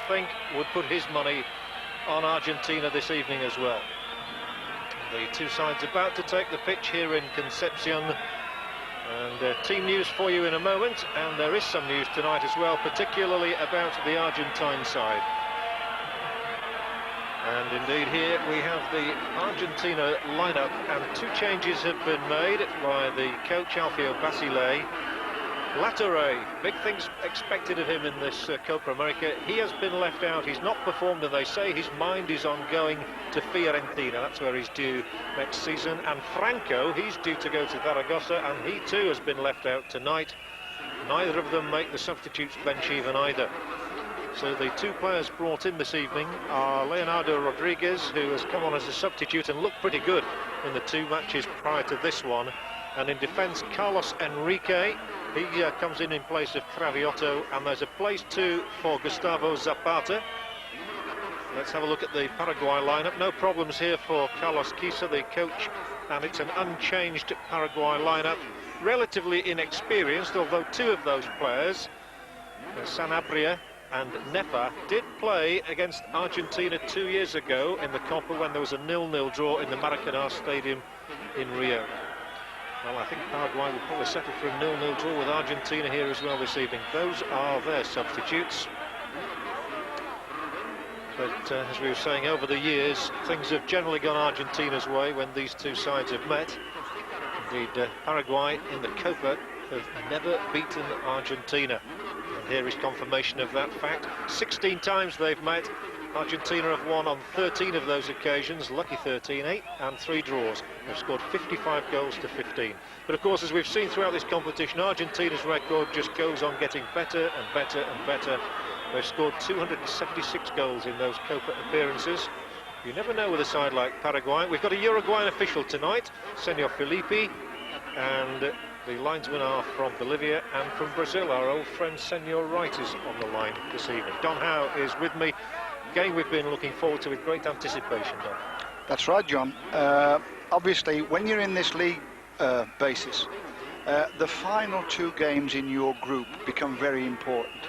think, would put his money on Argentina this evening as well. The two sides about to take the pitch here in Concepcion. And team news for you in a moment, and there is some news tonight as well, particularly about the Argentine side. And indeed here we have the Argentina lineup, and two changes have been made by the coach Alfio Basile. Latorre, big things expected of him in this Copa America. He has been left out. He's not performed, and they say his mind is on going to Fiorentina. That's where he's due next season. And Franco, he's due to go to Zaragoza, and he too has been left out tonight. Neither of them make the substitutes bench even either. So the two players brought in this evening are Leonardo Rodriguez, who has come on as a substitute and looked pretty good in the two matches prior to this one. And in defence, Carlos Enrique. He comes in place of Traviotto, and there's a place too for Gustavo Zapata. Let's have a look at the Paraguay lineup. No problems here for Carlos Quisa, the coach, and it's an unchanged Paraguay lineup. Relatively inexperienced, although two of those players, Sanabria and Nepa, did play against Argentina 2 years ago in the Copa when there was a 0-0 draw in the Maracanã Stadium in Rio. Well, I think Paraguay will probably settle for a 0-0 draw with Argentina here as well this evening. Those are their substitutes. But as we were saying, over the years, things have generally gone Argentina's way when these two sides have met. Indeed, Paraguay in the Copa have never beaten Argentina. And here is confirmation of that fact. 16 times they've met. Argentina have won on 13 of those occasions, lucky 13, 8 and 3 draws. They've scored 55 goals to 15. But of course, as we've seen throughout this competition, Argentina's record just goes on getting better and better and better. They've scored 276 goals in those Copa appearances. You never know with a side like Paraguay. We've got a Uruguayan official tonight, Senor Filippi, and the linesmen are from Bolivia, and from Brazil, our old friend Senor Wright is on the line this evening. Don Howe is with me. Game we've been looking forward to with great anticipation, Don. That's right, John. Obviously, when you're in this league basis, the final 2 games in your group become very important,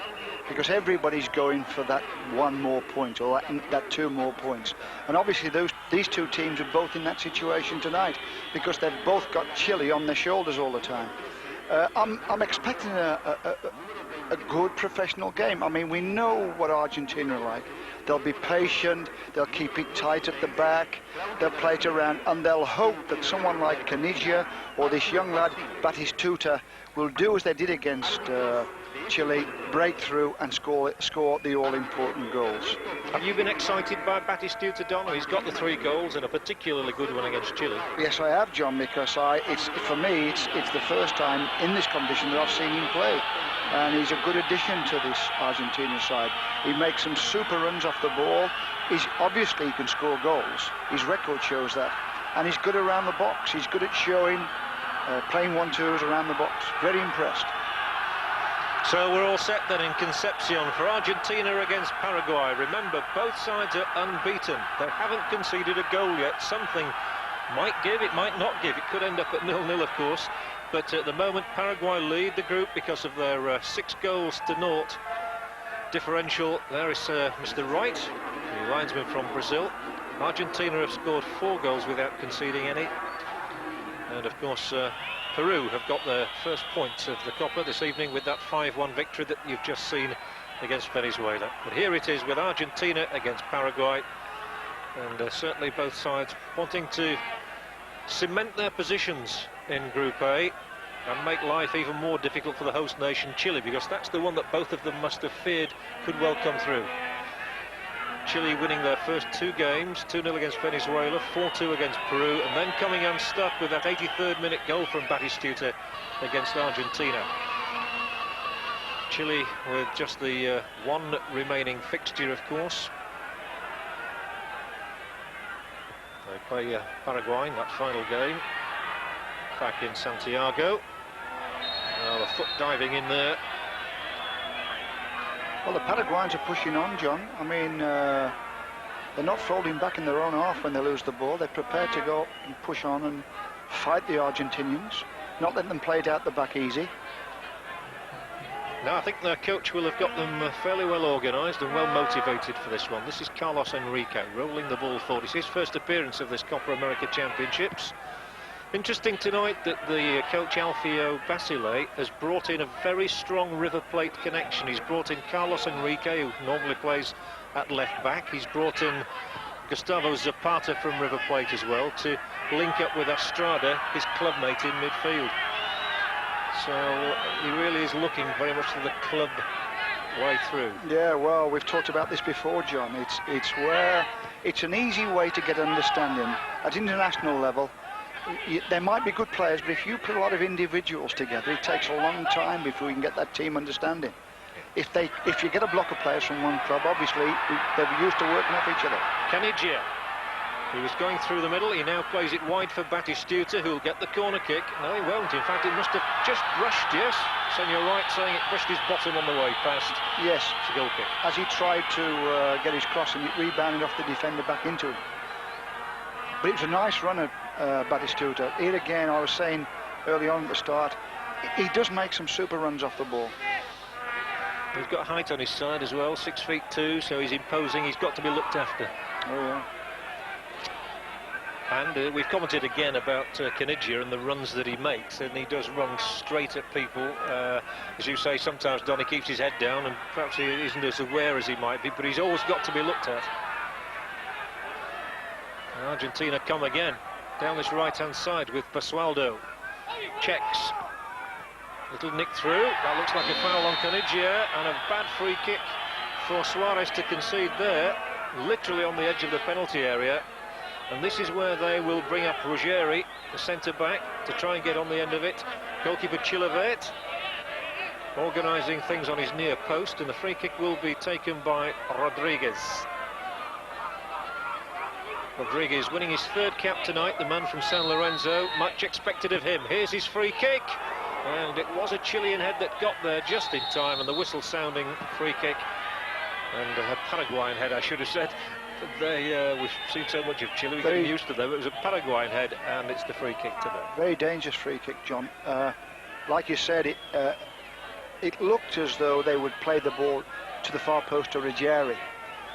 because everybody's going for that 1 more point or that 2 more points. And obviously these two teams are both in that situation tonight, because they've both got Chile on their shoulders all the time. I'm expecting a good professional game. I mean, we know what Argentina are like. They'll be patient, they'll keep it tight at the back, they'll play it around, and they'll hope that someone like Caniggia or this young lad, Batistuta, will do as they did against Chile, break through and score the all-important goals. Have you been excited by Batistuta, Don? He's got the 3 goals and a particularly good one against Chile. Yes, I have, John, because for me it's the first time in this competition that I've seen him play, and he's a good addition to this Argentina side. He makes some super runs off the ball. Obviously he can score goals. His record shows that, and he's good around the box. He's good at showing, playing 1-2s around the box. Very impressed. So we're all set then in Concepcion for Argentina against Paraguay. Remember, both sides are unbeaten. They haven't conceded a goal yet. Something might give, it might not give. It could end up at 0-0, of course. But at the moment, Paraguay lead the group because of their 6 goals to 0 differential. There is Mr. Wright, the linesman from Brazil. Argentina have scored 4 goals without conceding any. And of course, Peru have got their first points of the Copa this evening with that 5-1 victory that you've just seen against Venezuela. But here it is with Argentina against Paraguay, and certainly both sides wanting to cement their positions in Group A and make life even more difficult for the host nation Chile, because that's the one that both of them must have feared could well come through. Chile winning their first 2 games, 2-0 against Venezuela, 4-2 against Peru, and then coming unstuck with that 83rd minute goal from Batistuta against Argentina. Chile with just the 1 remaining fixture, of course. They play Paraguay in that final game back in Santiago. The foot diving in there. Well, the Paraguayans are pushing on, John. I mean, they're not folding back in their own half when they lose the ball. They're prepared to go and push on and fight the Argentinians, not let them play it out the back easy. No, I think their coach will have got them fairly well organised and well motivated for this one. This is Carlos Enrique rolling the ball forward. It's his first appearance of this Copa America Championships. Interesting tonight that the coach Alfio Basile has brought in a very strong River Plate connection. He's brought in Carlos Enrique, who normally plays at left back. He's brought in Gustavo Zapata from River Plate as well to link up with Estrada, his clubmate in midfield. So he really is looking very much to the club way through. Yeah, well, we've talked about this before, John. It's an easy way to get understanding at international level. There might be good players, but if you put a lot of individuals together, it takes a long time before you can get that team understanding. If you get a block of players from one club, obviously they're used to working off each other. Canigia, he was going through the middle. He now plays it wide for Batistuta, who'll get the corner kick. No, he won't. In fact, it must have just brushed, yes. Senor Wright saying it brushed his bottom on the way past. Yes. It's a goal kick. As he tried to get his cross, and it rebounded off the defender back into him. But it was a nice run at Batistuta. Here again, I was saying early on at the start, he does make some super runs off the ball. He's got height on his side as well, 6'2", so he's imposing. He's got to be looked after. Oh, yeah. And we've commented again about Canigia and the runs that he makes, and he does run straight at people. As you say, sometimes Donny keeps his head down, and perhaps he isn't as aware as he might be, but he's always got to be looked at. And Argentina come again down this right-hand side with Basualdo. Checks. Little nick through. That looks like a foul on Canigia, and a bad free kick for Suarez to concede there, literally on the edge of the penalty area. And this is where they will bring up Ruggeri, the centre-back, to try and get on the end of it. Goalkeeper Chilavert organising things on his near post, and the free kick will be taken by Rodriguez. Rodriguez winning his third cap tonight, the man from San Lorenzo. Much expected of him. Here's his free kick. And it was a Chilean head that got there just in time, and the whistle sounding free kick. And a Paraguayan head, I should have said. We've seen so much of Chile, we're getting used to them. It was a Paraguayan head, and it's the free kick to them. Very dangerous free kick, John. Like you said, it looked as though they would play the ball to the far post to Ruggeri.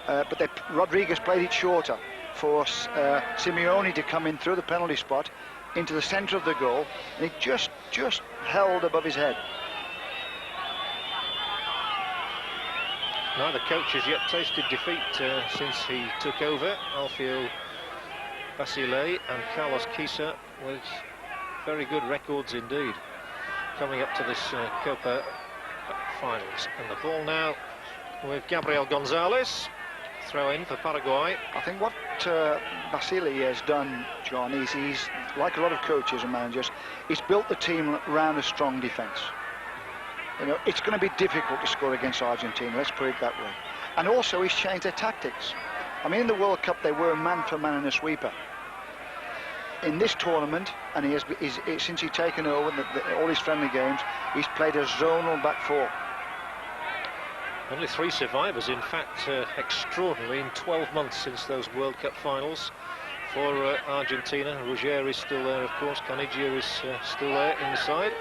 But Rodriguez played it shorter for Simeone to come in through the penalty spot into the centre of the goal, and it just held above his head. Neither coach has yet tasted defeat since he took over. Alfio Basile and Carlos Quisa with very good records indeed coming up to this Copa finals. And the ball now with Gabriel Gonzalez. Throw in for Paraguay. I think what Basile has done, John, is he's, like a lot of coaches and managers, he's built the team around a strong defence. You know, it's going to be difficult to score against Argentina, let's put it that way. And also he's changed their tactics. I mean, in the World Cup they were man for man and a sweeper. In this tournament, and since he's taken over all his friendly games, he's played a zonal back four. Only 3 survivors, in fact, extraordinary in 12 months since those World Cup finals for Argentina. Ruggeri is still there, of course. Canigia is still there in the side.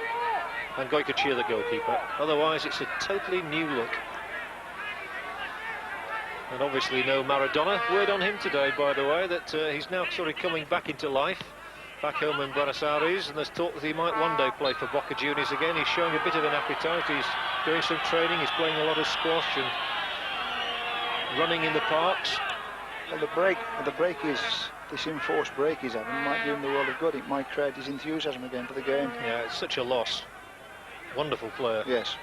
And Goycochea, the goalkeeper. Otherwise, it's a totally new look. And obviously no Maradona. Word on him today, by the way, that he's now sort of coming back into life. Back home in Buenos Aires, and there's talk that he might one day play for Boca Juniors again. He's showing a bit of an appetite. He's doing some training. He's playing a lot of squash and running in the parks. Well, the break is this enforced break he's having. It might do him the world of good. It might create his enthusiasm again for the game. Yeah, it's such a loss. Wonderful player. Yes.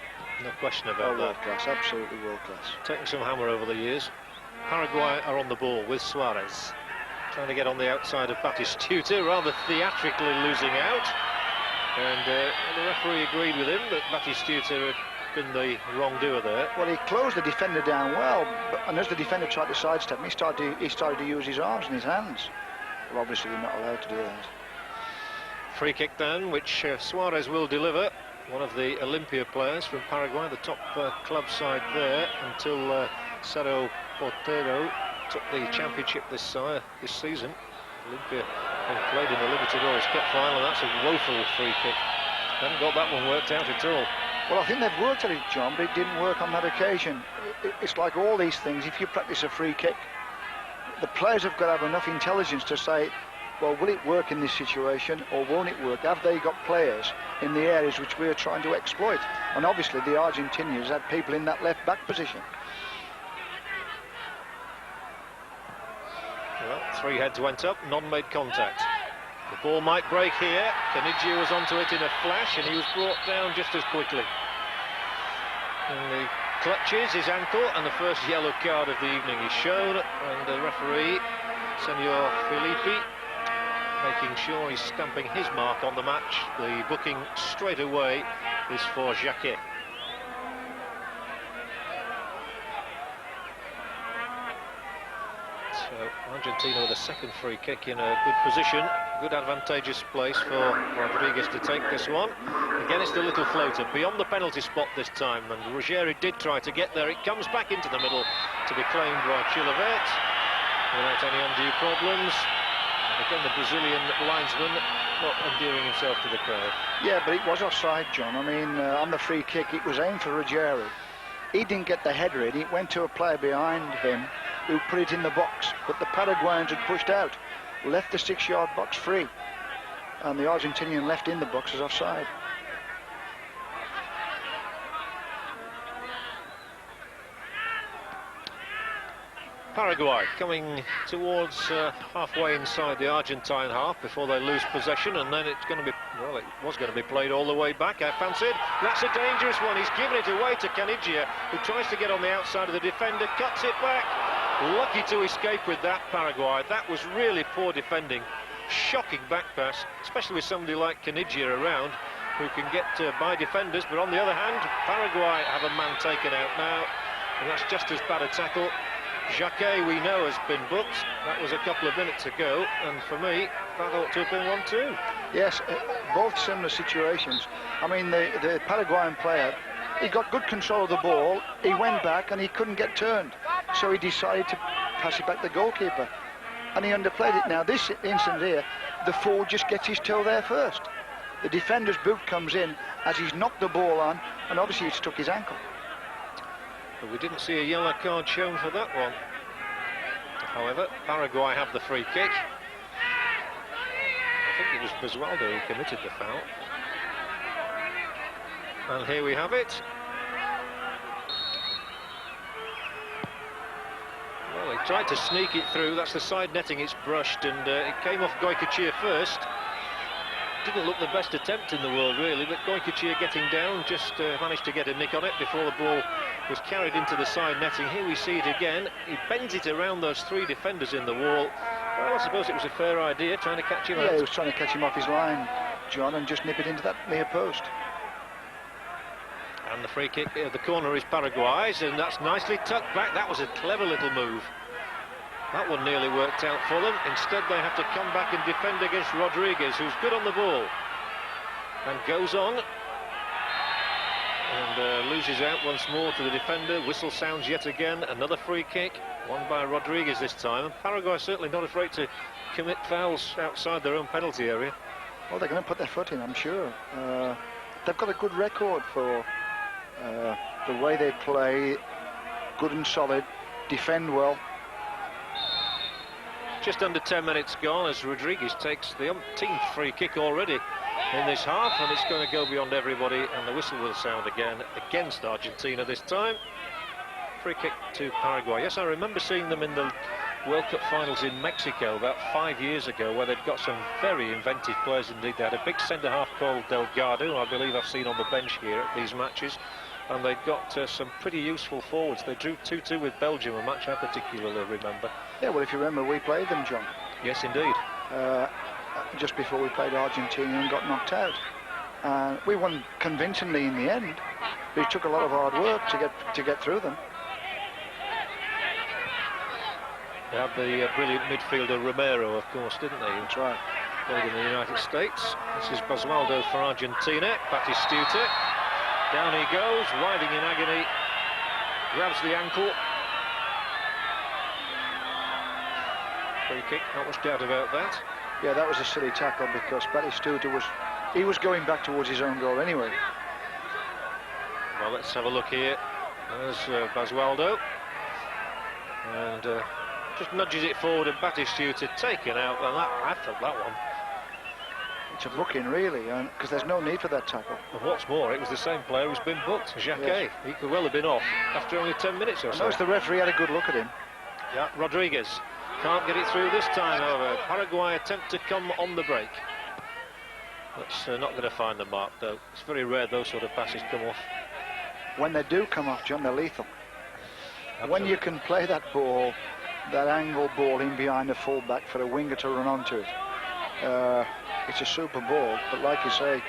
No question about that. World class, absolutely world class. Taking some hammer over the years. Paraguay are on the ball with Suarez. Trying to get on the outside of Batistuta, rather theatrically losing out. And the referee agreed with him that Batistuta had been the wrongdoer there. Well, he closed the defender down well, and as the defender tried to sidestep him, he started to use his arms and his hands. Well, obviously you're not allowed to do that. Free kick then, which Suarez will deliver. One of the Olympia players from Paraguay, the top club side there, until Cerro Porteño took the championship this season. Olympia played in the Libertadores Cup final. That's a woeful free kick. Haven't got that one worked out at all. Well, I think they've worked at it, John, but it didn't work on that occasion. It's like all these things. If you practice a free kick, the players have got to have enough intelligence to say, well, will it work in this situation or won't it work? Have they got players in the areas which we're trying to exploit? And obviously the Argentinians had people in that left back position. Well, 3 heads went up, none made contact. The ball might break here. Caniggia was onto it in a flash and he was brought down just as quickly. And the clutches his ankle, and the first yellow card of the evening is shown, and the referee, Senor Filippi, making sure he's stamping his mark on the match. The booking straight away is for Jacquet. So Argentina with a second free kick in a good position, good advantageous place for Rodriguez to take this one. Again, it's the little floater beyond the penalty spot this time, and Ruggieri did try to get there. It comes back into the middle to be claimed by Chilavert without any undue problems. And again, the Brazilian linesman not endearing himself to the crowd. Yeah, but it was offside, John. I mean, on the free kick, it was aimed for Ruggieri. He didn't get the header in. It went to a player behind him who put it in the box, but the Paraguayans had pushed out, left the 6-yard box free, and the Argentinian left in the box as offside. Paraguay coming towards halfway inside the Argentine half before they lose possession, and then it's going to be, well, it was going to be played all the way back, I fancied. That's a dangerous one. He's given it away to Caniggia, who tries to get on the outside of the defender, cuts it back. Lucky to escape with that, Paraguay. That was really poor defending. Shocking back pass, especially with somebody like Caniggia around, who can get by defenders. But on the other hand, Paraguay have a man taken out now, and that's just as bad a tackle. Jacquet, we know, has been booked. That was a couple of minutes ago, and for me, that ought to have been one too. Yes, both similar situations. I mean, the Paraguayan player, he got good control of the ball, he went back and he couldn't get turned, so he decided to pass it back to the goalkeeper, and he underplayed it. Now, this incident here, the forward just gets his toe there first. The defender's boot comes in as he's knocked the ball on, and obviously it's stuck his ankle. But we didn't see a yellow card shown for that one. However, Paraguay have the free kick. I think it was Basualdo who committed the foul. And here we have it. Well, he tried to sneak it through. That's the side netting, it's brushed, and it came off Goycochea first. Didn't look the best attempt in the world, really, but Goycochea getting down just managed to get a nick on it before the ball was carried into the side netting. Here we see it again. He bends it around those 3 defenders in the wall. Well, I suppose it was a fair idea, trying to catch him out. Yeah, he was trying to catch him off his line, John, and just nip it into that near post. And the free kick, the corner is Paraguay's, and that's nicely tucked back. That was a clever little move. That one nearly worked out for them. Instead, they have to come back and defend against Rodriguez, who's good on the ball. And goes on. And loses out once more to the defender. Whistle sounds yet again. Another free kick, won by Rodriguez this time. And Paraguay certainly not afraid to commit fouls outside their own penalty area. Well, they're going to put their foot in, I'm sure. They've got a good record for the way they play. Good and solid, defend well. Just under 10 minutes gone as Rodriguez takes the umpteenth free kick already in this half, and it's going to go beyond everybody, and the whistle will sound again against Argentina this time. Free kick to Paraguay. Yes, I remember seeing them in the World Cup finals in Mexico about 5 years ago, where they'd got some very inventive players indeed. They had a big centre-half called Delgado, who I believe I've seen on the bench here at these matches, and they'd got some pretty useful forwards. They drew 2-2 with Belgium, a match I particularly remember. Yeah, well, if you remember, we played them, John. Yes, indeed. Just before we played Argentina and got knocked out. We won convincingly in the end, but it took a lot of hard work to get through them. They had the brilliant midfielder Romero, of course, didn't they? That's right. Played in the United States. This is Basualdo for Argentina. Batistuta. Down he goes, writhing in agony. Grabs the ankle. Free kick, not much doubt about that. Yeah, that was a silly tackle because Batistuta was going back towards his own goal anyway. Well, let's have a look here. There's Basualdo. And just nudges it forward, and Batistuta taken out. And I thought that one. It's a booking, really, because there's no need for that tackle. And what's more, it was the same player who's been booked, Jacquet. Yes. He could well have been off after only 10 minutes or I so. noticed the referee had a good look at him. Yeah, Rodriguez can't get it through this time, however. Paraguay attempt to come on the break. That's not going to find the mark, though. It's very rare those sort of passes come off. When they do come off, John, they're lethal. Absolutely. When you can play that ball, that angle ball in behind the fullback for a winger to run onto it, it's a super ball. But like you say,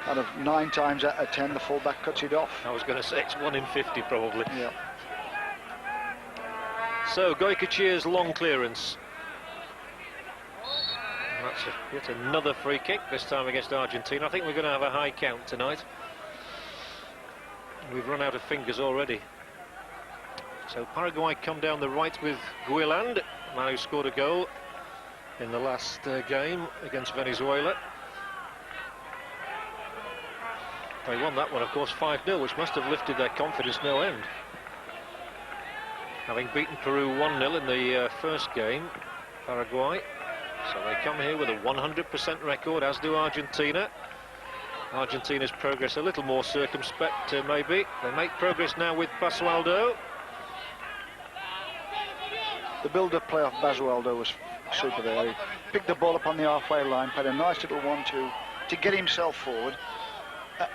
out of 9 times out of 10, the fullback cuts it off. I was going to say it's 1 in 50 probably. Yeah. So Goycochea's long clearance. And that's yet another free kick, this time against Argentina. I think we're going to have a high count tonight. We've run out of fingers already. So Paraguay come down the right with Guiland, man who scored a goal in the last game against Venezuela. They won that one, of course, 5-0, which must have lifted their confidence no end. Having beaten Peru 1-0 in the first game, Paraguay. So they come here with a 100% record, as do Argentina. Argentina's progress a little more circumspect, maybe. They make progress now with Basualdo. The build-up play off Basualdo was super there. He picked the ball up on the halfway line, played a nice little 1-2 to get himself forward,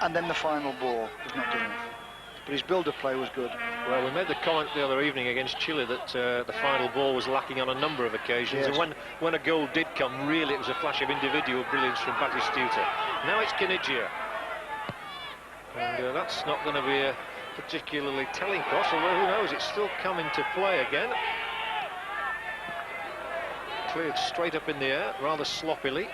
and then the final ball was not good enough. But his build-up play was good. Well, we made the comment the other evening against Chile that the final ball was lacking on a number of occasions. Yes. And when a goal did come, really it was a flash of individual brilliance from Batistuta. Now it's Caniggia. And that's not going to be a particularly telling cross, although who knows, it's still coming to play again. Cleared straight up in the air, rather sloppily.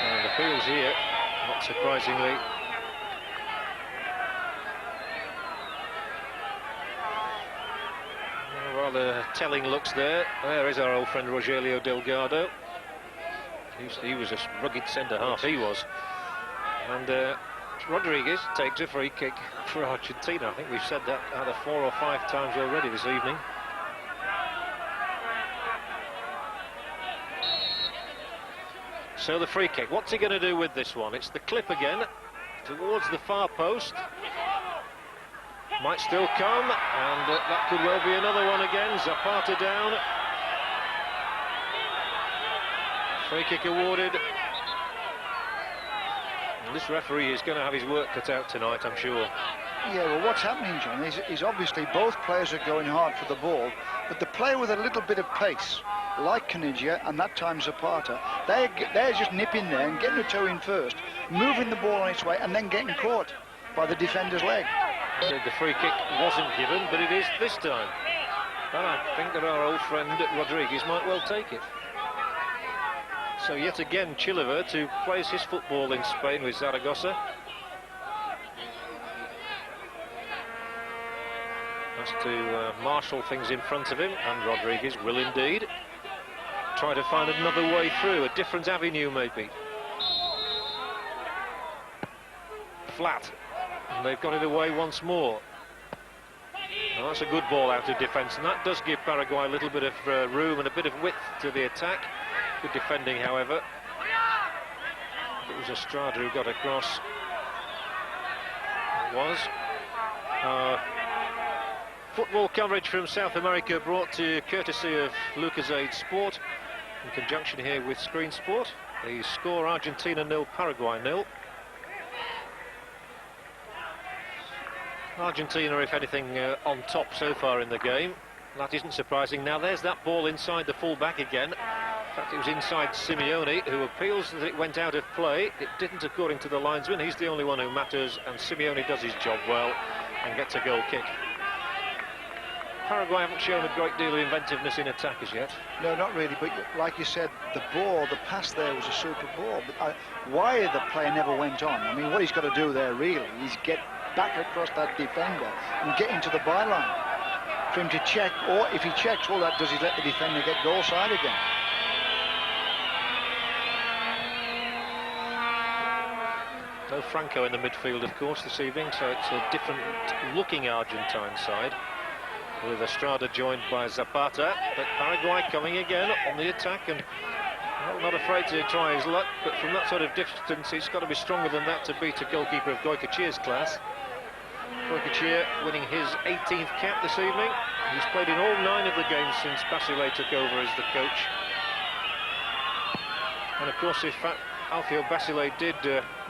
And the fields here, not surprisingly. Rather telling looks there. There is our old friend Rogelio Delgado. He was a rugged centre-half, he was. And Rodriguez takes a free kick for Argentina. I think we've said that either 4 or 5 times already this evening. So the free kick, what's he going to do with this one? It's the clip again, towards the far post. Might still come, and that could well be another one again. Zapata down. Free kick awarded. And this referee is going to have his work cut out tonight, I'm sure. Yeah, well, what's happening, John, is obviously both players are going hard for the ball, but the player with a little bit of pace, like Caniggia and that time Zapata, they're just nipping there and getting a toe in first, moving the ball on its way, and then getting caught by the defender's leg. The free kick wasn't given, but it is this time. And I think that our old friend Rodriguez might well take it. So yet again, Chilevert, who plays his football in Spain with Zaragoza. Has to marshal things in front of him, and Rodriguez will indeed try to find another way through, a different avenue maybe. Flat, and they've got it away once more. Well, that's a good ball out of defence, and that does give Paraguay a little bit of room and a bit of width to the attack. Good defending, however. It was Estrada who got across. It was. Football coverage from South America brought to you courtesy of Lucasade Sport in conjunction here with Screen Sport. The score: Argentina 0, Paraguay 0. Argentina, if anything, on top so far in the game. That isn't surprising. Now there's that ball inside the full-back again. In fact, it was inside Simeone, who appeals that it went out of play. It didn't, according to the linesman. He's the only one who matters, and Simeone does his job well and gets a goal kick. Paraguay haven't shown a great deal of inventiveness in attack as yet. No, not really, but like you said, the pass there was a super ball. But why the play never went on? I mean, what he's got to do there really is get back across that defender and get into the byline for him to check, or if he checks, all that does is let the defender get goal side again. No Franco in the midfield, of course, this evening, so it's a different-looking Argentine side, with Estrada joined by Zapata. But Paraguay coming again on the attack, and well, not afraid to try his luck, but from that sort of distance, he's got to be stronger than that to beat a goalkeeper of Goycochea's class. Goycochea winning his 18th cap this evening. He's played in all 9 of the games since Basile took over as the coach. And of course, if Alfio Basile did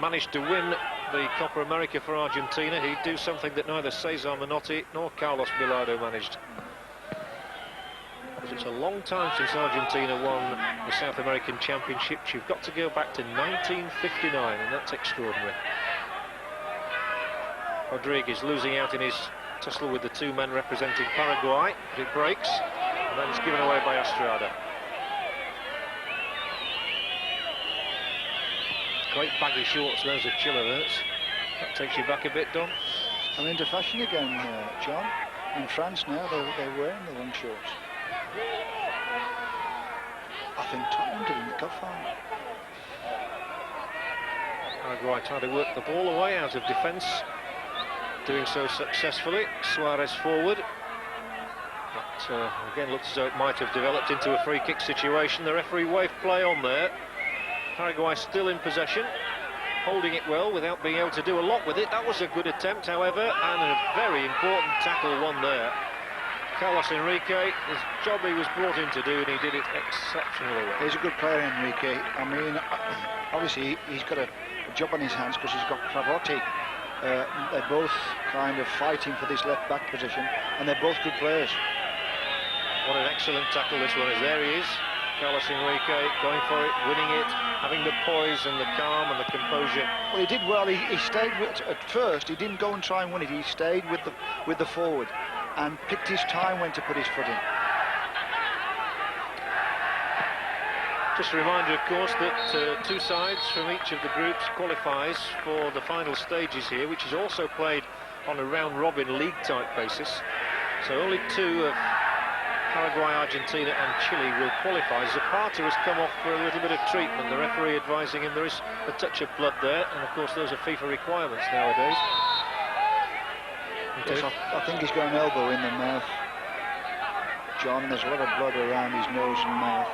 manage to win the Copa America for Argentina, he'd do something that neither Cesar Menotti nor Carlos Bilardo managed. Because it's a long time since Argentina won the South American Championships. You've got to go back to 1959, and that's extraordinary. Rodriguez losing out in his tussle with the 2 men representing Paraguay. It breaks, and then it's given away by Estrada. Great baggy shorts, those are Chilaverts. That takes you back a bit, Don. I'm into fashion again, John. In France now, they're wearing the long shorts. I think Tottenham did in the cup final. Paraguay trying to work the ball away out of defence. Doing so successfully. Suarez forward. But again, looks as though it might have developed into a free kick situation. The referee waved play on there. Paraguay still in possession, holding it well without being able to do a lot with it. That was a good attempt, however, and a very important tackle won there. Carlos Enrique, his job he was brought in to do, and he did it exceptionally well. He's a good player, Enrique. I mean, obviously he's got a job on his hands because he's got Cravotti. They're both kind of fighting for this left-back position, and they're both good players. What an excellent tackle this one is. There he is. Carlos Enrique going for it, winning it, having the poise and the calm and the composure. Well, he did well. He stayed with, at first. He didn't go and try and win it. He stayed with the forward and picked his time when to put his foot in. Just a reminder, of course, that 2 sides from each of the groups qualifies for the final stages here, which is also played on a round-robin league-type basis. So only 2 of Paraguay, Argentina and Chile will qualify. Zapata has come off for a little bit of treatment, the referee advising him there is a touch of blood there, and of course those are FIFA requirements nowadays. Yes, I think he's got an elbow in the mouth, John. There's a lot of blood around his nose and mouth.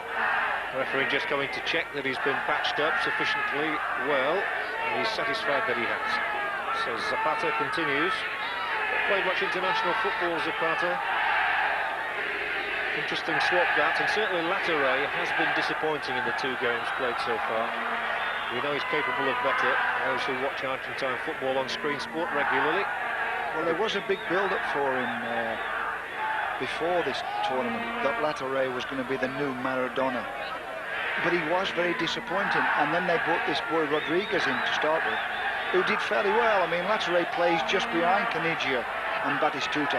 The referee just coming to check that he's been patched up sufficiently well, and he's satisfied that he has. So Zapata continues. Played much international football, Zapata. Interesting swap that, and certainly Latere has been disappointing in the 2 games played so far. We know he's capable of better, those who watch Argentine football on Screen Sport regularly. Well, there was a big build-up for him before this tournament, that Latere was going to be the new Maradona. But he was very disappointing, and then they brought this boy Rodriguez in to start with, who did fairly well. I mean, Latere plays just behind Canigia and Batistuta.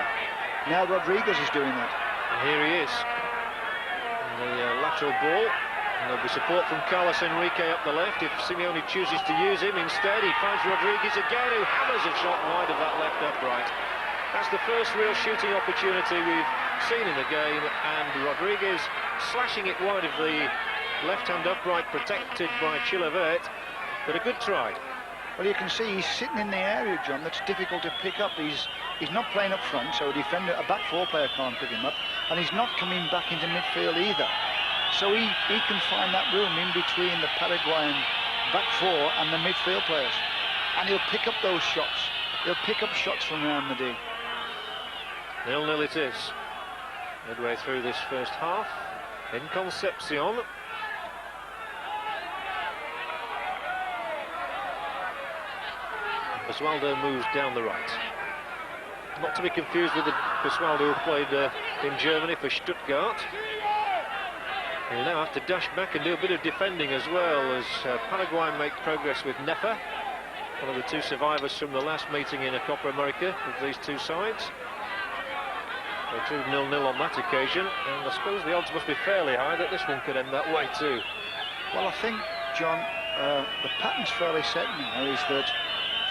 Now Rodriguez is doing that. And here he is. And the lateral ball. And there'll be support from Carlos Enrique up the left if Simeone chooses to use him. Instead, he finds Rodriguez again, who hammers a shot wide of that left upright. That's the first real shooting opportunity we've seen in the game, and Rodriguez slashing it wide of the left-hand upright, protected by Chilavert, but a good try. Well, you can see he's sitting in the area, John, that's difficult to pick up. He's not playing up front, so a back 4 player can't pick him up, and he's not coming back into midfield either. So he can find that room in between the Paraguayan back 4 and the midfield players, and he'll pick up those shots. He'll pick up shots from around the D. 0-0 it is. Midway through this first half in Concepcion. Basualdo moves down the right. Not to be confused with the Basualdo who played in Germany for Stuttgart. He'll now have to dash back and do a bit of defending as well, as Paraguay make progress with Nefa, one of the 2 survivors from the last meeting in a Copa America with these 2 sides. They drew 0-0 on that occasion, and I suppose the odds must be fairly high that this one could end that way too. Well, I think, John, the pattern's fairly set now, is that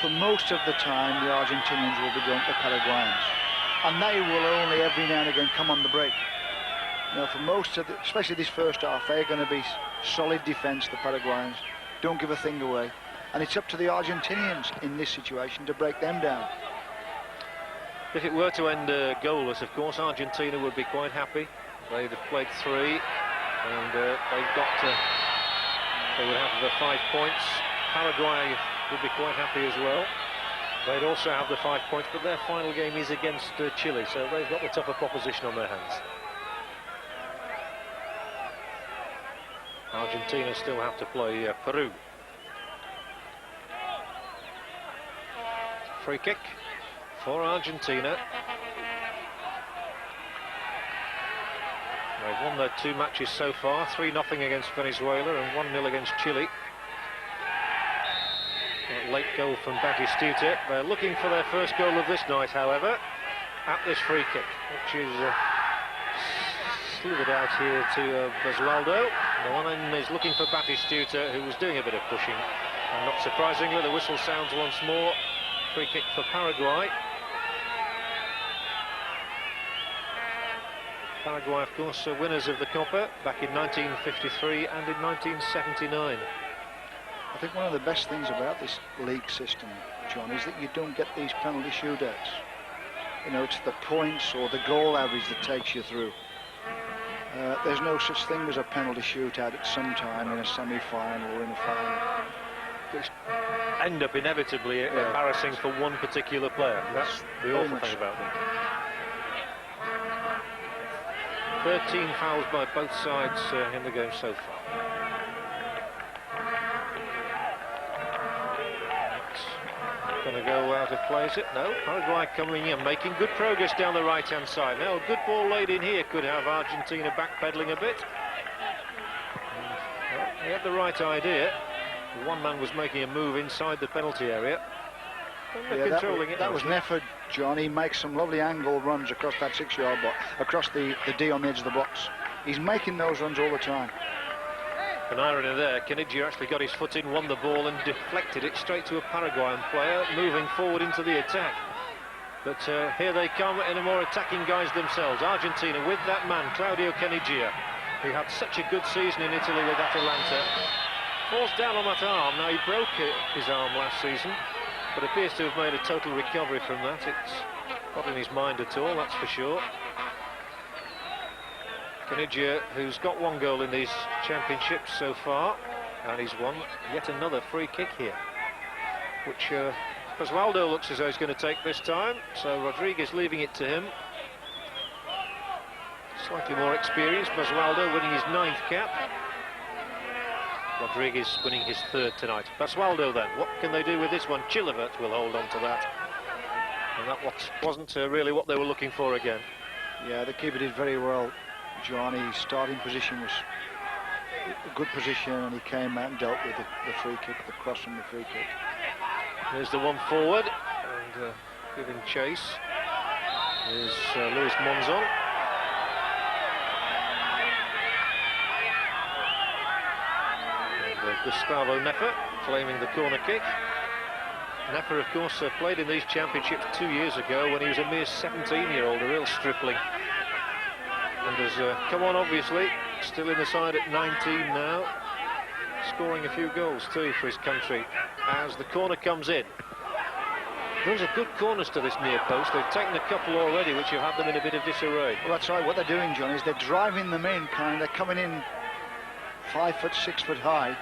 for most of the time the Argentinians will be going to the Paraguayans, and they will only every now and again come on the break. Now, for most of especially this first half, they're going to be solid defence, the Paraguayans. Don't give a thing away. and it's up to the Argentinians in this situation to break them down. If it were to end goalless, of course, Argentina would be quite happy. They'd have played 3, and they would have the 5 points. Paraguay would be quite happy as well. They'd also have the 5 points, but their final game is against Chile, so they've got the tougher proposition on their hands. Argentina still have to play Peru. Free kick for Argentina. They've won their 2 matches so far, 3-0 against Venezuela and 1-0 against Chile. A late goal from Batistuta. They're looking for their first goal of this night, however, at this free kick, which is slithered out here to Basualdo. The one end is looking for Batistuta, who was doing a bit of pushing. And not surprisingly, the whistle sounds once more. Free kick for Paraguay. Paraguay, of course, winners of the Copa back in 1953 and in 1979. I think one of the best things about this league system, John, is that you don't get these penalty shootouts. You know, it's the points or the goal average that takes you through. There's no such thing as a penalty shootout at some time in a semi-final or in a final. Which end up inevitably embarrassing for one particular player. That's the awful thing about them. 13 fouls by both sides in the game so far. Going to go out of play, is it? No. Paraguay coming in, making good progress down the right-hand side. Now, a good ball laid in here could have Argentina backpedaling a bit. Well, he had the right idea. One man was making a move inside the penalty area. That was an effort, John. He makes some lovely angle runs across that 6-yard box, across the D on the edge of the box. He's making those runs all the time. An irony there, Caniggia actually got his foot in, won the ball and deflected it straight to a Paraguayan player, moving forward into the attack. But here they come in a more attacking guise themselves. Argentina with that man, Claudio Caniggia, who had such a good season in Italy with Atalanta. Falls down on that arm. Now, he broke his arm last season, but appears to have made a total recovery from that. It's not in his mind at all, that's for sure. Caniggia, who's got 1 goal in these championships so far, and he's won yet another free kick here, which Basualdo looks as though he's going to take this time, so Rodriguez leaving it to him. Slightly more experienced, Basualdo winning his 9th cap. Rodriguez winning his 3rd tonight. Basualdo then, what can they do with this one? Chilivert will hold on to that. And that wasn't really what they were looking for again. Yeah, the keeper did very well, John. His starting position was a good position, and he came out and dealt with the free kick, the cross from the free kick. There's the one forward, and giving chase is Luis Monzon. Gustavo Neffer claiming the corner kick. Neffer, of course, played in these championships 2 years ago when he was a mere 17-year-old, a real stripling. And has come on, obviously, still in the side at 19 now, scoring a few goals too for his country as the corner comes in. Those are good corners to this near post. They've taken a couple already which have had them in a bit of disarray. Well, that's right. What they're doing, John, is they're driving them in, they're coming in 5 foot, 6 foot high.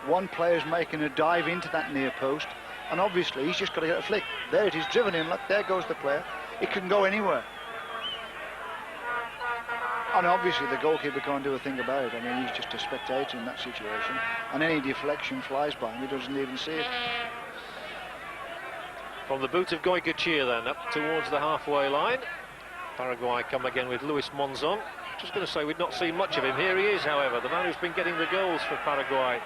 One player's making a dive into that near post, and obviously he's just got to get a flick. There it is, driven in. Look, there goes the player. It can go anywhere. And obviously the goalkeeper can't do a thing about it. I mean, he's just a spectator in that situation, and any deflection flies by him. He doesn't even see it. From the boot of Goycochea then, up towards the halfway line. Paraguay come again with Luis Monzon. Just going to say we've not seen much of him. Here he is, however, the man who's been getting the goals for Paraguay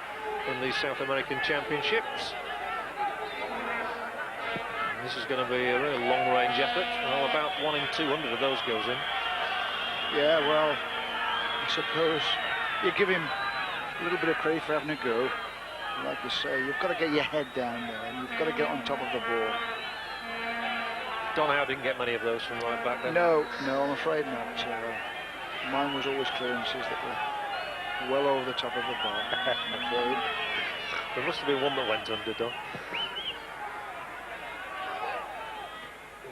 in these South American Championships. And this is going to be a real long-range effort. Well, about 1 in 200 of those goes in. Yeah, well, I suppose you give him a little bit of credit for having a go. Like you say, you've got to get your head down there, and you've got to get on top of the ball. Donhow didn't get many of those from right back then. No, I'm afraid not. Mine was always clearances that were well over the top of the bar, I'm afraid. There must have been one that went under, Don.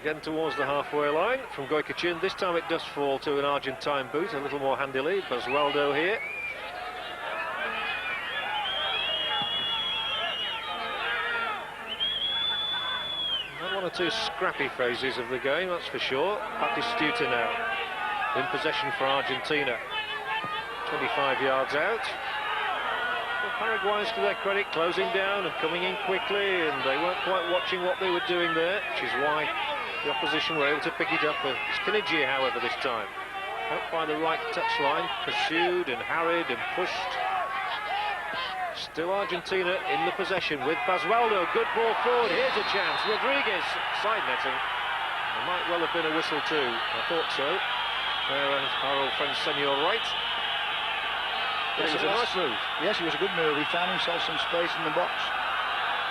Again towards the halfway line from Copa. This time it does fall to an Argentine boot, a little more handily. Basualdo here. One or two scrappy phases of the game, that's for sure. Batistuta now in possession for Argentina. 25 yards out. Well, Paraguay's, to their credit, closing down and coming in quickly, and they weren't quite watching what they were doing there, which is why the opposition were able to pick it up. It's Caniggia, however, this time. Out by the right touchline, pursued and harried and pushed. Still Argentina in the possession with Basualdo. Good ball forward. Here's a chance. Rodriguez side netting. There might well have been a whistle too. I thought so. There, our old friend Senor right. Yes, It was a nice move. Yes, it was a good move. He found himself some space in the box.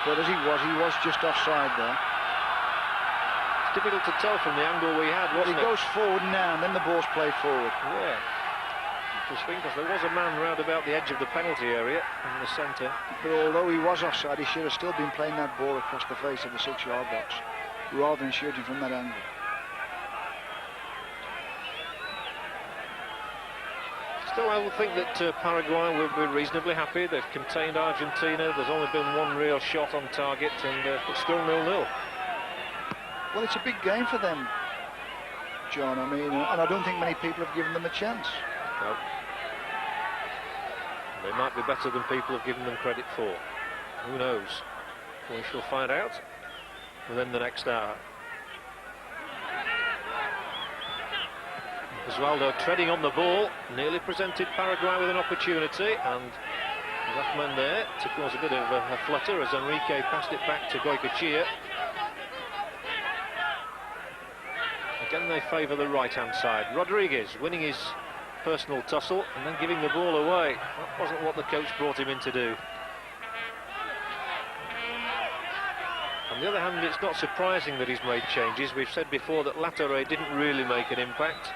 But as he was just offside there. It's difficult to tell from the angle we had, wasn't it? He goes forward now, and then the ball's played forward. Yeah. Interesting, because there was a man round about the edge of the penalty area in the centre. But although he was offside, he should have still been playing that ball across the face of the 6-yard box, rather than shooting from that angle. Still, I would think that Paraguay will be reasonably happy. They've contained Argentina. There's only been one real shot on target, and it's still 0-0. Well, it's a big game for them, John. I mean, and I don't think many people have given them a chance. No. They might be better than people have given them credit for. Who knows? We shall find out within the next hour. Basualdo treading on the ball, nearly presented Paraguay with an opportunity, and that man there to cause a bit of a flutter as Enrique passed it back to Copa. Again, they favour the right-hand side. Rodriguez winning his personal tussle and then giving the ball away. That wasn't what the coach brought him in to do. On the other hand, it's not surprising that he's made changes. We've said before that Latorre didn't really make an impact.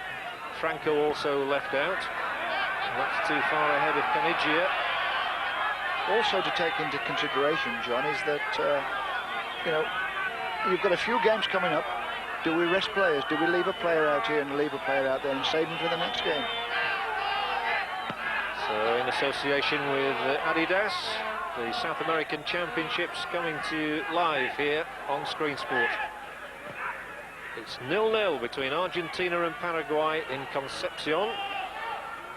Franco also left out. That's too far ahead of Caniggia. Also to take into consideration, John, is that, you know, you've got a few games coming up. Do we rest players? Do we leave a player out here and leave a player out there and save him for the next game? So in association with Adidas, the South American Championships coming to you live here on Screen Sport. It's 0-0 between Argentina and Paraguay in Concepcion.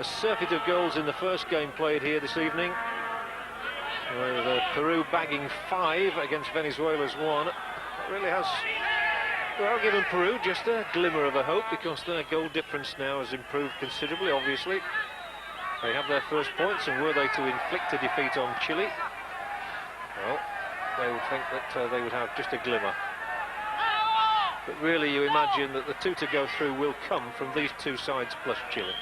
A surfeit of goals in the first game played here this evening, with Peru bagging 5 against Venezuela's 1. That really has, well, given Peru just a glimmer of a hope, because their goal difference now has improved considerably, obviously. They have their first points, and were they to inflict a defeat on Chile, well, they would think that they would have just a glimmer. But really, you imagine that the 2 to go through will come from these 2 sides plus Chile.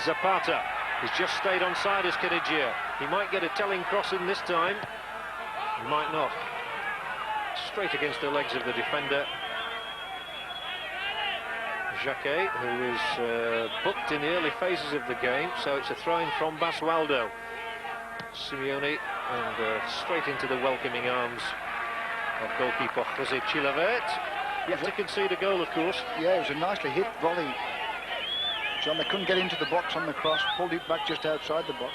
Zapata, he's just stayed onside as Caniggia. He might get a telling crossing this time. He might not. Straight against the legs of the defender. Jacquet, who is booked in the early phases of the game, so it's a throw-in from Basualdo. Simeone, and straight into the welcoming arms of goalkeeper Jose Chilavert. Yet to concede a goal, of course. Yeah, it was a nicely hit volley. John, they couldn't get into the box on the cross, pulled it back just outside the box.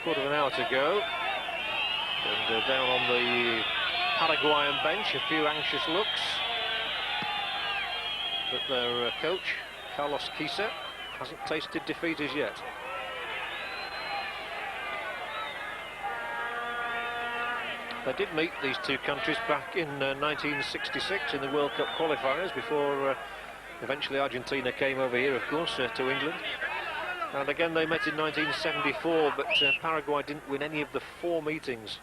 Quarter of an hour to go. And down on the Paraguayan bench, a few anxious looks. But their coach, Carlos Quisa, hasn't tasted defeat as yet. They did meet, these 2 countries, back in 1966 in the World Cup qualifiers, before eventually Argentina came over here, of course, to England. And again they met in 1974, but Paraguay didn't win any of the 4 meetings.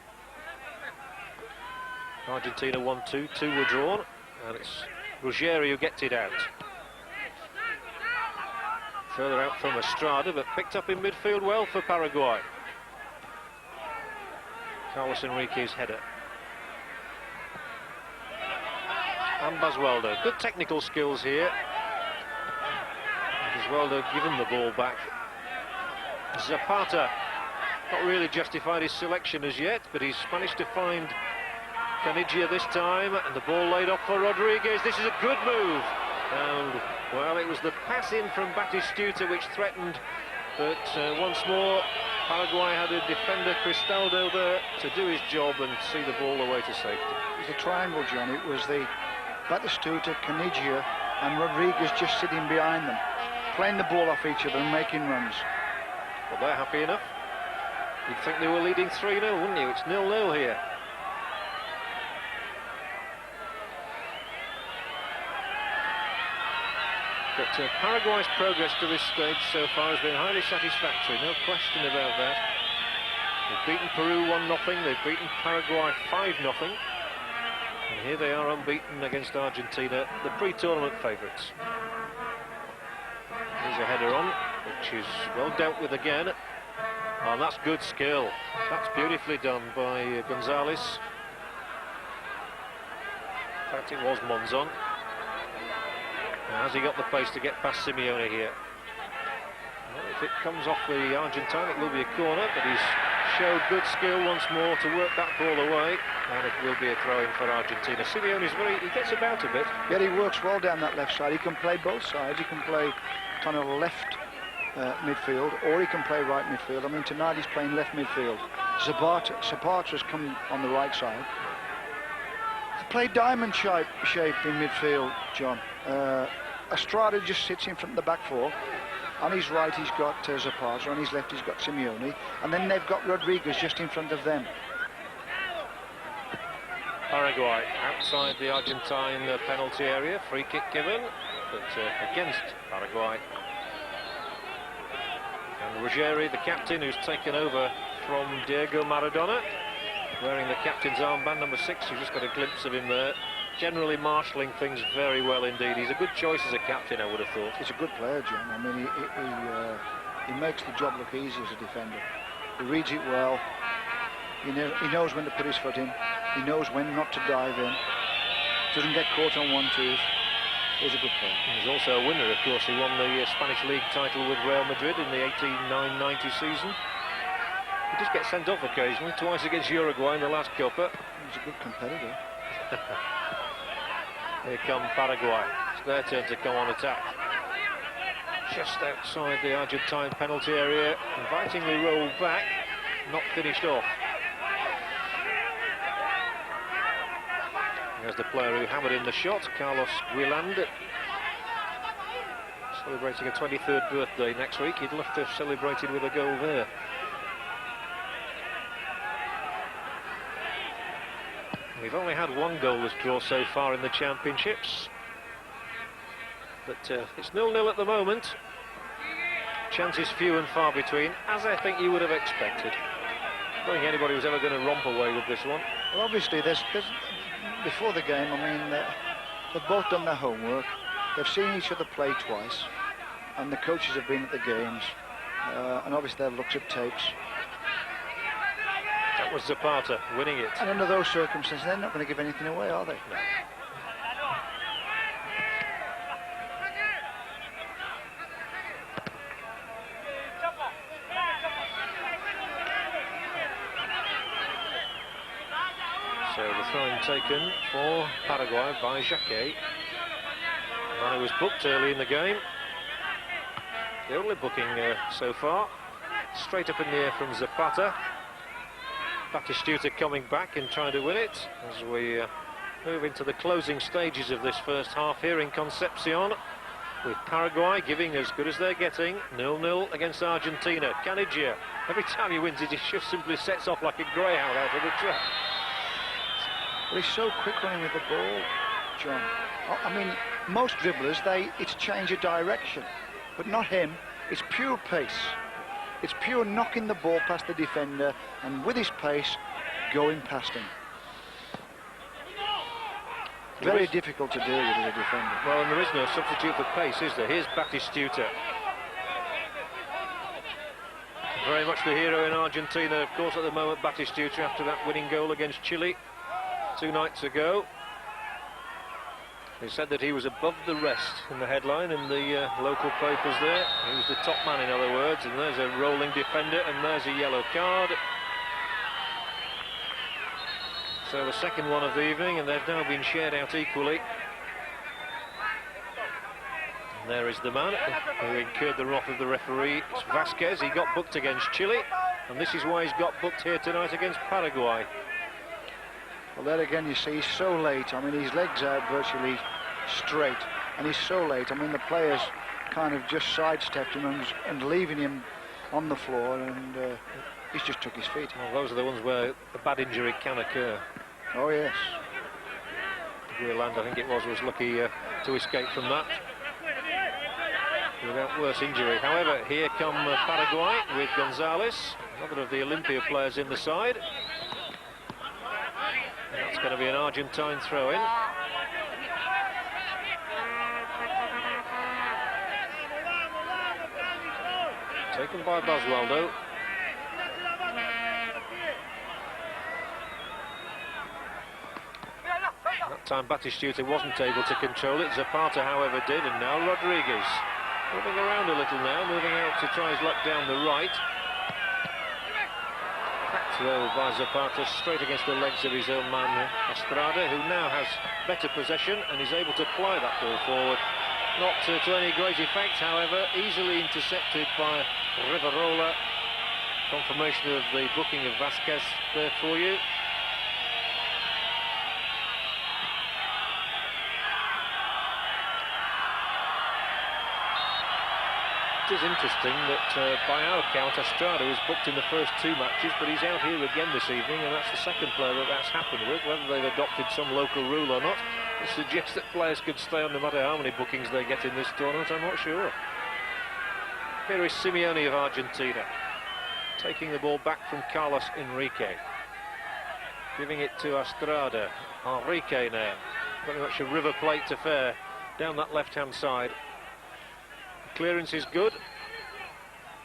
Argentina won 2, 2 were drawn, and it's Ruggieri who gets it out. Further out from Estrada, but picked up in midfield well for Paraguay. Carlos Enrique's header. And Basualdo. Good technical skills here. Basualdo given the ball back. Zapata not really justified his selection as yet, but he's managed to find Canigia this time, and the ball laid off for Rodriguez. This is a good move, and well, it was the pass in from Batistuta which threatened, but once more Paraguay had a defender, Cristaldo, there to do his job and see the ball away to safety. It was a triangle, John. It was the Batistuta, Canigia and Rodriguez just sitting behind them, playing the ball off each other and making runs. Well, they're happy enough. You'd think they were leading 3-0, wouldn't you? It's 0-0 here. But Paraguay's progress to this stage so far has been highly satisfactory, no question about that. They've beaten Peru 1-0, they've beaten Paraguay 5-0. And here they are unbeaten against Argentina, the pre-tournament favourites. Here's a header on, which is well dealt with again. Oh, that's good skill. That's beautifully done by Gonzalez. In fact, it was Monzon. Has he got the pace to get past Simeone here? Well, if it comes off the Argentine, it will be a corner, but he's showed good skill once more to work that ball away, and it will be a throw-in for Argentina. Simeone's he gets about a bit. Yeah, he works well down that left side. He can play both sides. He can play kind of left midfield, or he can play right midfield. I mean, tonight he's playing left midfield. Zapata's come on the right side. They play diamond shape in midfield, John. Estrada just sits in front of the back four. On his right he's got Zapata, on his left he's got Simeone, and then they've got Rodriguez just in front of them. Paraguay outside the Argentine penalty area, free kick given, but against Paraguay. And Ruggeri, the captain, who's taken over from Diego Maradona, wearing the captain's armband, number 6. You've just got a glimpse of him there, generally marshalling things very well indeed. He's a good choice as a captain, I would have thought. He's a good player, John. I mean, he makes the job look easy as a defender. He reads it well. He knows when to put his foot in. He knows when not to dive in. Doesn't get caught on 1-2s. He's a good player. He's also a winner, of course. He won the Spanish League title with Real Madrid in the 89-90 season. He does get sent off occasionally, twice against Uruguay in the last Copa. He's a good competitor. Here come Paraguay. It's their turn to come on attack. Just outside the Argentine penalty area, invitingly rolled back, not finished off. There's the player who hammered in the shot, Carlos Guiland. Celebrating a 23rd birthday next week. He'd love to have celebrated with a goal there. We've only had one goalless draw so far in the championships, but it's 0-0 at the moment. Chances few and far between, as I think you would have expected. I don't think anybody was ever going to romp away with this one. Well, obviously, there's before the game, I mean, they've both done their homework. They've seen each other play twice, and the coaches have been at the games, and obviously they've looked at tapes. That was Zapata winning it. And under those circumstances, they're not going to give anything away, are they? No. So the throw-in taken for Paraguay by Jacquet. Man who was booked early in the game. The only booking so far. Straight up in the air from Zapata. Batistuta coming back and trying to win it as we move into the closing stages of this first half here in Concepcion, with Paraguay giving as good as they're getting. 0-0 against Argentina. Canigia, every time he wins it, he just simply sets off like a greyhound out of the track. Well, he's so quick running with the ball, John. I mean, most dribblers, it's change of direction, but not him. It's pure pace. It's pure knocking the ball past the defender, and with his pace, going past him. Very difficult to deal with as a defender. Well, and there is no substitute for pace, is there? Here's Batistuta. Very much the hero in Argentina, of course, at the moment, Batistuta, after that winning goal against Chile 2 nights ago. They said that he was above the rest in the headline in the local papers there. He was the top man, in other words, and there's a rolling defender, and there's a yellow card. So the second one of the evening, and they've now been shared out equally. And there is the man who incurred the wrath of the referee. It's Vasquez. He got booked against Chile, and this is why he's got booked here tonight against Paraguay. Well, there again, you see, he's so late. I mean, his legs are virtually straight, and he's so late. I mean, the players kind of just sidestepped him and leaving him on the floor, and he's just took his feet. Well, those are the ones where a bad injury can occur. Oh, yes. Guerland, I think it was lucky to escape from that without worse injury. However, here come Paraguay with Gonzalez, another of the Olympia players in the side. That's going to be an Argentine throw-in. Taken by Boswaldo. That time Batistuta wasn't able to control it. Zapata, however, did, and now Rodriguez. Moving around a little now, moving out to try his luck down the right. Though by Zapata straight against the legs of his own man Estrada, who now has better possession and is able to ply that ball forward. Not to any great effect, however, easily intercepted by Rivarola. Confirmation of the booking of Vasquez there for you. It is interesting that by our count Estrada was booked in the first 2 matches, but he's out here again this evening, and that's the second player that's happened with. Whether they've adopted some local rule or not, it suggests that players could stay on no matter how many bookings they get in this tournament. I'm not sure. Here is Simeone of Argentina, taking the ball back from Carlos Enrique, giving it to Estrada. Enrique now, very much a River Plate affair down that left-hand side. Clearance is good,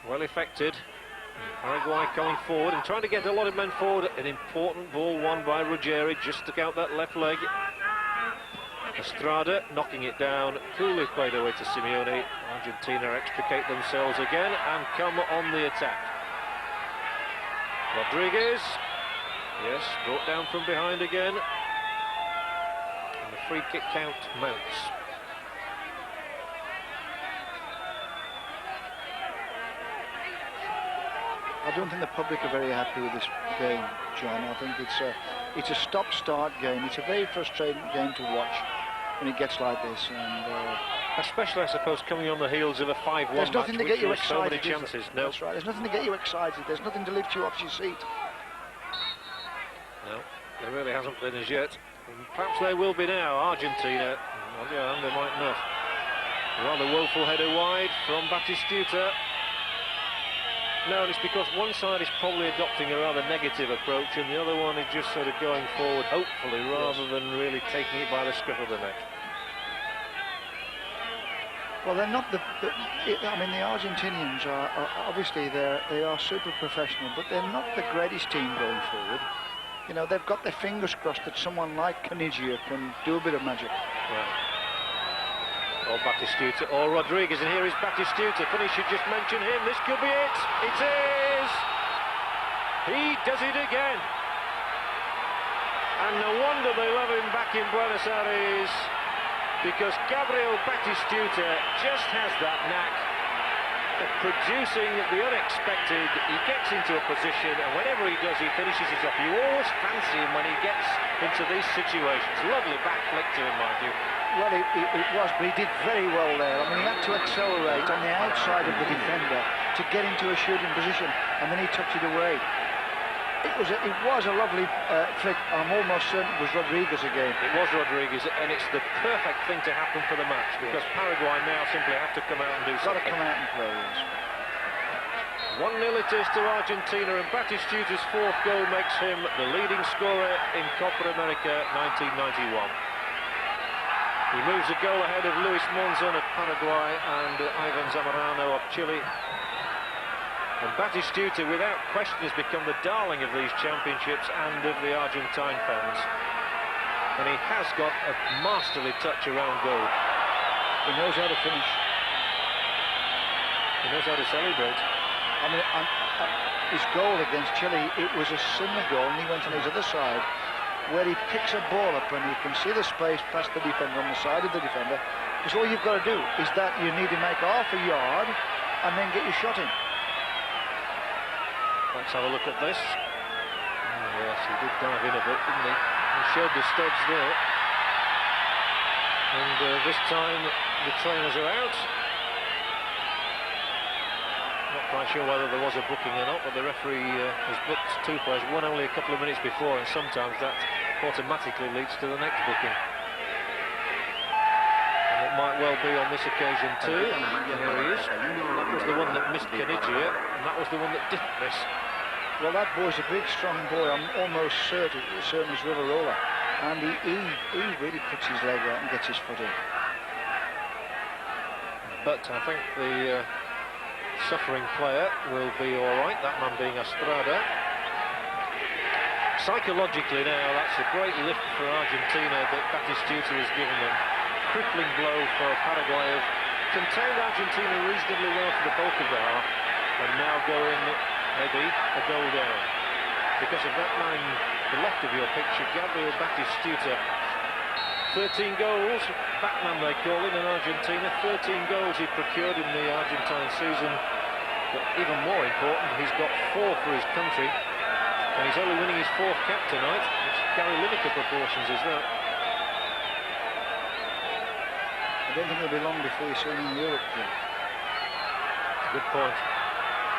well effected. Paraguay coming forward and trying to get a lot of men forward. An important ball won by Ruggieri, just took out that left leg. Estrada knocking it down, coolly played away to Simeone. Argentina extricate themselves again and come on the attack. Rodriguez, yes, brought down from behind again. And the free kick count mounts. I don't think the public are very happy with this game, John. I think it's a stop-start game. It's a very frustrating game to watch when it gets like this, and especially, I suppose, coming on the heels of a 5-1 there's nothing match, to get you which so many excited. chances. No, that's right. There's nothing to get you excited. There's nothing to lift you off your seat. No, there really hasn't been as yet. And perhaps there will be now. Argentina, on the other hand, they might not. Rather woeful header wide from Batistuta. No, and it's because one side is probably adopting a rather negative approach and the other one is just sort of going forward, hopefully, rather than really taking it by the scruff of the neck. Well, they're not I mean, the Argentinians are obviously they are super professional, but they're not the greatest team going forward. You know, they've got their fingers crossed that someone like Canigia can do a bit of magic. Right. Or Batistuta, or Rodriguez, and here is Batistuta. Funny should just mention him. This could be it. It is. He does it again. And no wonder they love him back in Buenos Aires, because Gabriel Batistuta just has that knack of producing the unexpected. He gets into a position, and whenever he does, he finishes it off. You always fancy him when he gets into these situations. Lovely back flick to him, mind you. Well, it was, but he did very well there. I mean, he had to accelerate on the outside of the defender to get into a shooting position, and then he tucked it away. It was a lovely flick. I'm almost certain it was Rodriguez again. It was Rodriguez, and it's the perfect thing to happen for the match, because Paraguay now simply have to come out and do something. Got to come out and play, yes. 1-0 it is to Argentina, and Batistuta's fourth goal makes him the leading scorer in Copa America 1991. He moves a goal ahead of Luis Monzon of Paraguay and Ivan Zamorano of Chile. And Batistuta, without question, has become the darling of these championships and of the Argentine fans. And he has got a masterly touch around goal. He knows how to finish. He knows how to celebrate. I mean, his goal against Chile, it was a similar goal, and he went on his other side, where he picks a ball up and you can see the space past the defender on the side of the defender. Because all you've got to do is that you need to make half a yard and then get your shot in. Let's have a look at this. Oh, yes, he did dive in a bit, didn't he? He showed the studs there. And this time the trainers are out. Not quite sure whether there was a booking or not, but the referee has booked two players, one only a couple of minutes before, and sometimes that automatically leads to the next booking. And it might well be on this occasion too. There he is. That was the one that missed Caniggia, and that was the one that didn't miss. Well, that boy's a big, strong boy. I'm almost certain he's Riverola. And he really puts his leg out and gets his foot in. But I think the suffering player will be all right, that man being Estrada. Psychologically now, that's a great lift for Argentina that Batistuta has given them. Crippling blow for Paraguay, have contained Argentina reasonably well for the bulk of the half, and now going maybe a goal down. Because of that man in the left of your picture, Gabriel Batistuta. 13 goals, Batman they call him in Argentina, 13 goals he procured in the Argentine season. But even more important, he's got 4 for his country, and he's only winning his 4th cap tonight. It's Gary Lineker proportions, is that? I don't think it'll be long before you see him in Europe, Jim. Good point.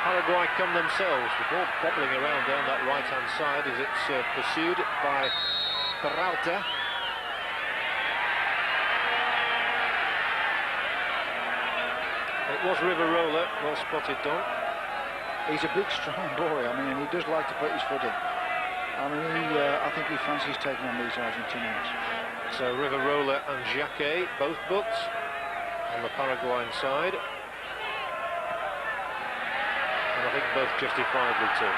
Paraguay come themselves, the ball bobbling around down that right-hand side as it's pursued by Peralta. It was Riverola, well spotted, Don. He's a big, strong boy. I mean, and he does like to put his foot in. I mean, I think he fancies taking on these Argentinians. So Riverola and Jacquet, both booked on the Paraguayan side. And I think both justifiably too.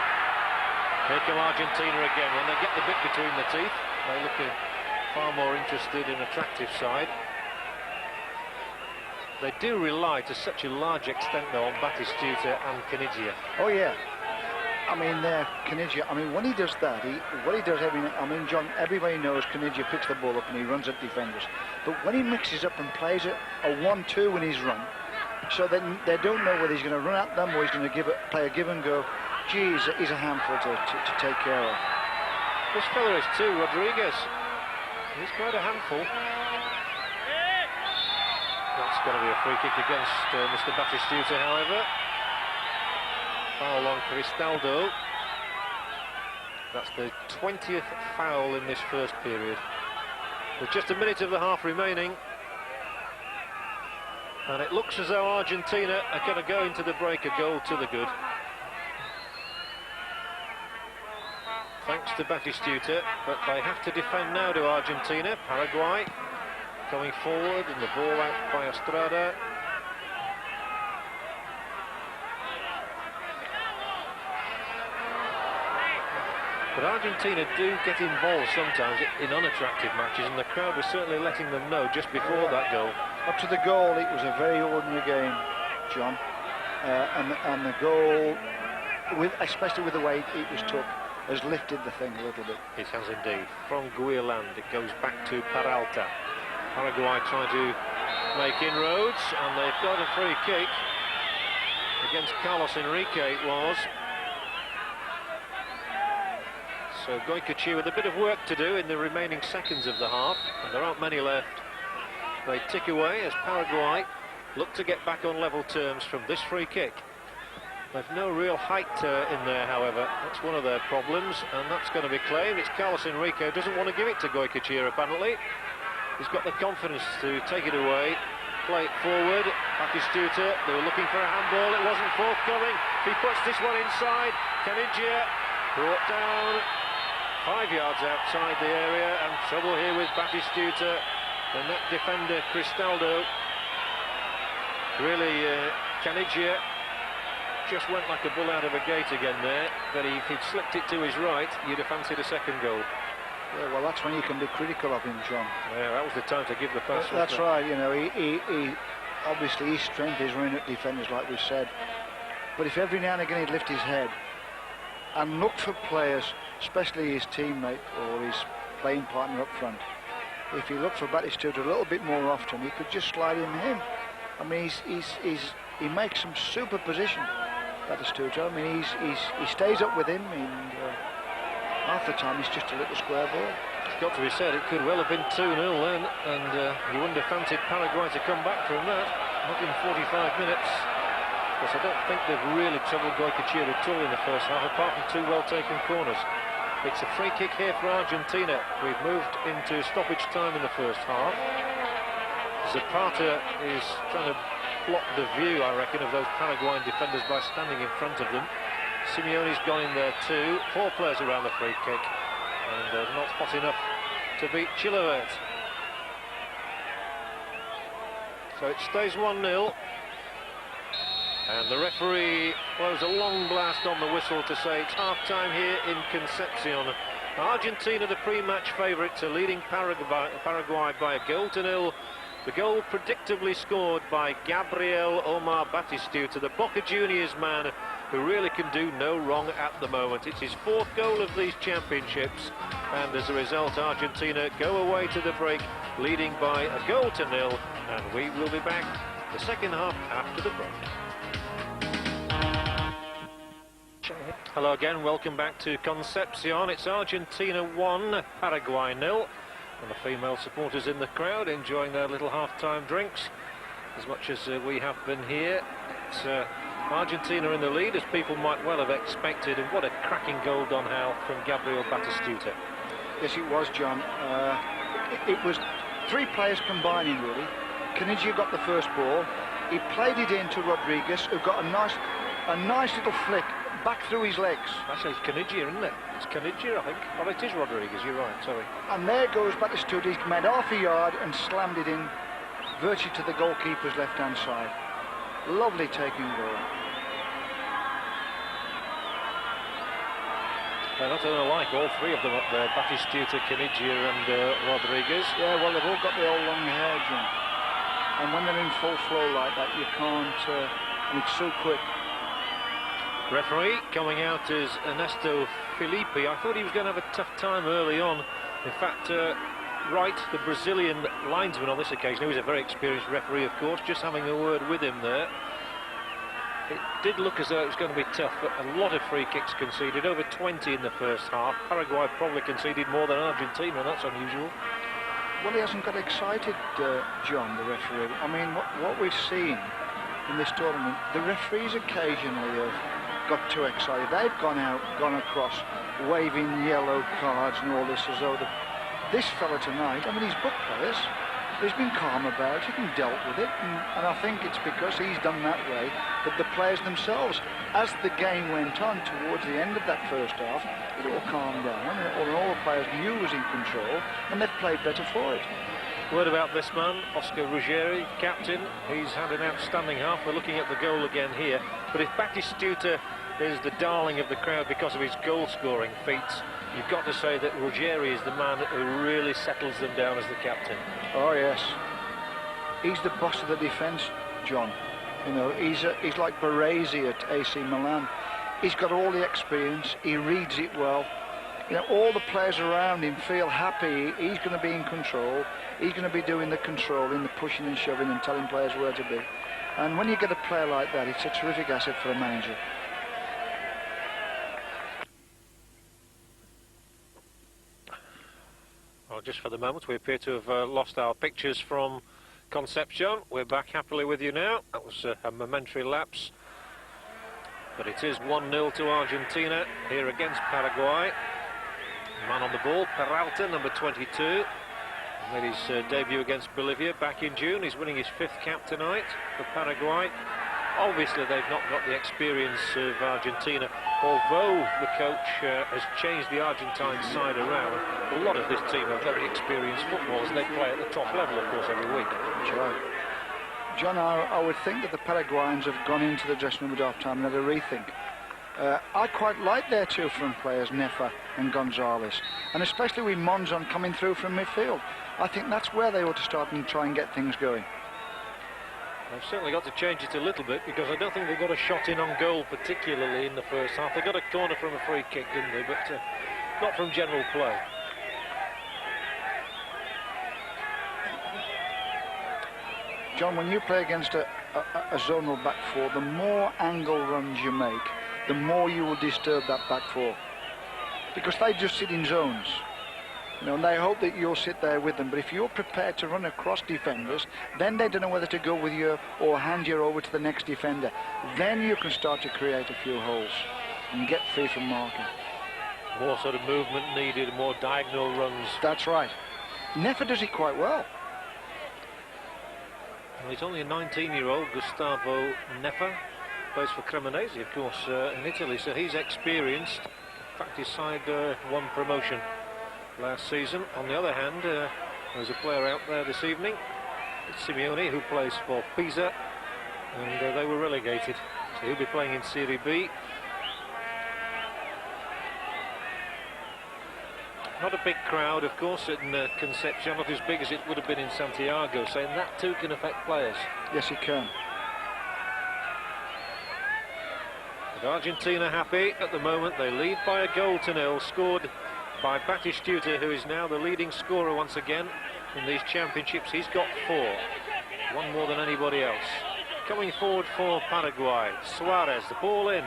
Here come Argentina again. When they get the bit between the teeth, they look far more interested and attractive side. They do rely to such a large extent, though, on Batistuta and Caniggia. Oh, yeah. I mean, Caniggia, I mean, when he does that, what he does I mean, John, everybody knows Caniggia picks the ball up and he runs at defenders. But when he mixes up and plays it a 1-2 in his run, so then they don't know whether he's going to run at them or he's going to play a give and go, geez, he's a handful to take care of. This fella is too, Rodriguez. He's quite a handful. That's going to be a free kick against Mr. Batistuta, however. Foul on Cristaldo. That's the 20th foul in this first period. With just a minute of the half remaining. And it looks as though Argentina are going to go into the break a goal to the good. Thanks to Batistuta, but they have to defend now to Argentina. Paraguay coming forward and the ball out by Estrada. But Argentina do get involved sometimes in unattractive matches, and the crowd was certainly letting them know just before that goal. Up to the goal, it was a very ordinary game, John. And the goal, especially with the way it was took, has lifted the thing a little bit. It has indeed. From Guilland, it goes back to Peralta. Paraguay trying to make inroads, and they've got a free kick against Carlos Enrique, it was. So Goycochea with a bit of work to do in the remaining seconds of the half, and there aren't many left. They tick away as Paraguay look to get back on level terms from this free kick. They've no real height in there, however. That's one of their problems, and that's going to be claimed. It's Carlos Enrique who doesn't want to give it to Goycochea, apparently. He's got the confidence to take it away, play it forward. Batistuta, they were looking for a handball, it wasn't forthcoming. He puts this one inside. Caniggia brought down 5 yards outside the area, and trouble here with Batistuta. The net defender, Cristaldo. Really, Caniggia just went like a bull out of a gate again there, but if he'd slipped it to his right, you'd have fancied a second goal. Yeah, well, that's when you can be critical of him, John. Yeah, that was the time to give the pass. That's right. You know, he obviously his strength is running at defenders, like we said. But if every now and again he'd lift his head and look for players, especially his teammate or his playing partner up front, if he looked for Batistuta a little bit more often, he could just slide him in. I mean, he makes some super position, Batistuta. I mean, he stays up with him, and half the time it's just a little square ball. It's got to be said, it could well have been 2-0 then, and you wouldn't have fancied Paraguay to come back from that. Not in 45 minutes. Because I don't think they've really troubled Goycochea at all in the first half, apart from 2 well-taken corners. It's a free kick here for Argentina. We've moved into stoppage time in the first half. Zapata is trying to block the view, I reckon, of those Paraguayan defenders by standing in front of them. Simeone's gone in there too. 4 players around the free kick, and not hot enough to beat Chilavert. So it stays 1-0. And the referee blows a long blast on the whistle to say it's half-time here in Concepcion. Argentina, the pre-match favourites, are leading Paraguay by 1-0. The goal predictably scored by Gabriel Omar Batistuta, the Boca Juniors man who really can do no wrong at the moment. It's his 4th goal of these championships, and as a result, Argentina go away to the break leading by 1-0, and we will be back the second half after the break. Hello again, welcome back to Concepcion. It's Argentina 1, Paraguay 0. And the female supporters in the crowd enjoying their little half-time drinks as much as we have been here. It's Argentina in the lead, as people might well have expected, and what a cracking goal, Don Hal, from Gabriel Batistuta. Yes, it was, John. It was 3 players combining, really. Caniggia got the first ball. He played it into Rodriguez, who got a nice little flick back through his legs. Actually, it's Caniggia, isn't it? It's Caniggia, I think. Oh, it is Rodriguez, you're right, sorry. And there goes Batistuta. He's made half a yard and slammed it in virtually to the goalkeeper's left-hand side. Lovely taking goal. They're not unlike, all 3 of them up there, Batistuta, Caniggia and Rodriguez. Yeah, well, they've all got their old long hair, Jim. And when they're in full flow like that, you can't, and it's so quick. Referee coming out is Ernesto Filippi. I thought he was going to have a tough time early on. In fact, Wright, the Brazilian linesman on this occasion, he was a very experienced referee, of course, just having a word with him there. It did look as though it was going to be tough, but a lot of free kicks conceded, over 20 in the first half. Paraguay probably conceded more than Argentina, and that's unusual. Well, he hasn't got excited, John, the referee. I mean, what we've seen in this tournament, the referees occasionally have got too excited. They've gone across, waving yellow cards and all this, as though this fella tonight, I mean, he's book players, he's been calm about it and dealt with it, and I think it's because he's done that way that the players themselves, as the game went on towards the end of that first half, it all calmed down, and all the players knew was in control, and they've played better for it. Word about this man, Oscar Ruggeri, captain. He's had an outstanding half. We're looking at the goal again here. But if Batistuta is the darling of the crowd because of his goal-scoring feats, you've got to say that Ruggeri is the man who really settles them down as the captain. Oh, yes. He's the boss of the defence, John. You know, he's like Baresi at AC Milan. He's got all the experience. He reads it well. You know, all the players around him feel happy. He's going to be in control. He's going to be doing the controlling, the pushing and shoving and telling players where to be. And when you get a player like that, it's a terrific asset for a manager. Well, just for the moment, we appear to have lost our pictures from Concepcion. We're back happily with you now. That was a momentary lapse. But it is 1-0 to Argentina here against Paraguay. Man on the ball, Peralta, number 22. Made his debut against Bolivia back in June. He's winning his 5th cap tonight for Paraguay. Obviously, they've not got the experience of Argentina, although the coach has changed the Argentine side around. A lot of this team are very experienced footballers, and they play at the top level, of course, every week. That's right. John, I would think that the Paraguayans have gone into the dressing room at half-time and had a rethink. I quite like their two front players, Nefa and Gonzalez, and especially with Monzon coming through from midfield. I think that's where they ought to start and try and get things going. They've certainly got to change it a little bit, because I don't think they got a shot in on goal particularly in the first half. They got a corner from a free kick, didn't they? But not from general play. John, when you play against a zonal back four, the more angle runs you make, the more you will disturb that back four, because they just sit in zones, you know, and they hope that you'll sit there with them. But if you're prepared to run across defenders, then they don't know whether to go with you or hand you over to the next defender. Then you can start to create a few holes and get free from marking. More sort of movement needed, more diagonal runs. That's right. Nefa does it quite well. Well, he's only a 19-year-old, Gustavo Nefa. Plays for Cremonese, of course, in Italy, so he's experienced. In fact, his side won promotion last season. On the other hand, there's a player out there this evening, it's Simeone, who plays for Pisa, and they were relegated, so he'll be playing in Serie B. Not a big crowd, of course, in Concepcion, not as big as it would have been in Santiago, saying that too can affect players. Yes, it can. But Argentina happy at the moment. They lead by a goal to nil, scored by Batistuta, who is now the leading scorer once again in these championships. He's got 4, one more than anybody else. Coming forward for Paraguay, Suarez, the ball in.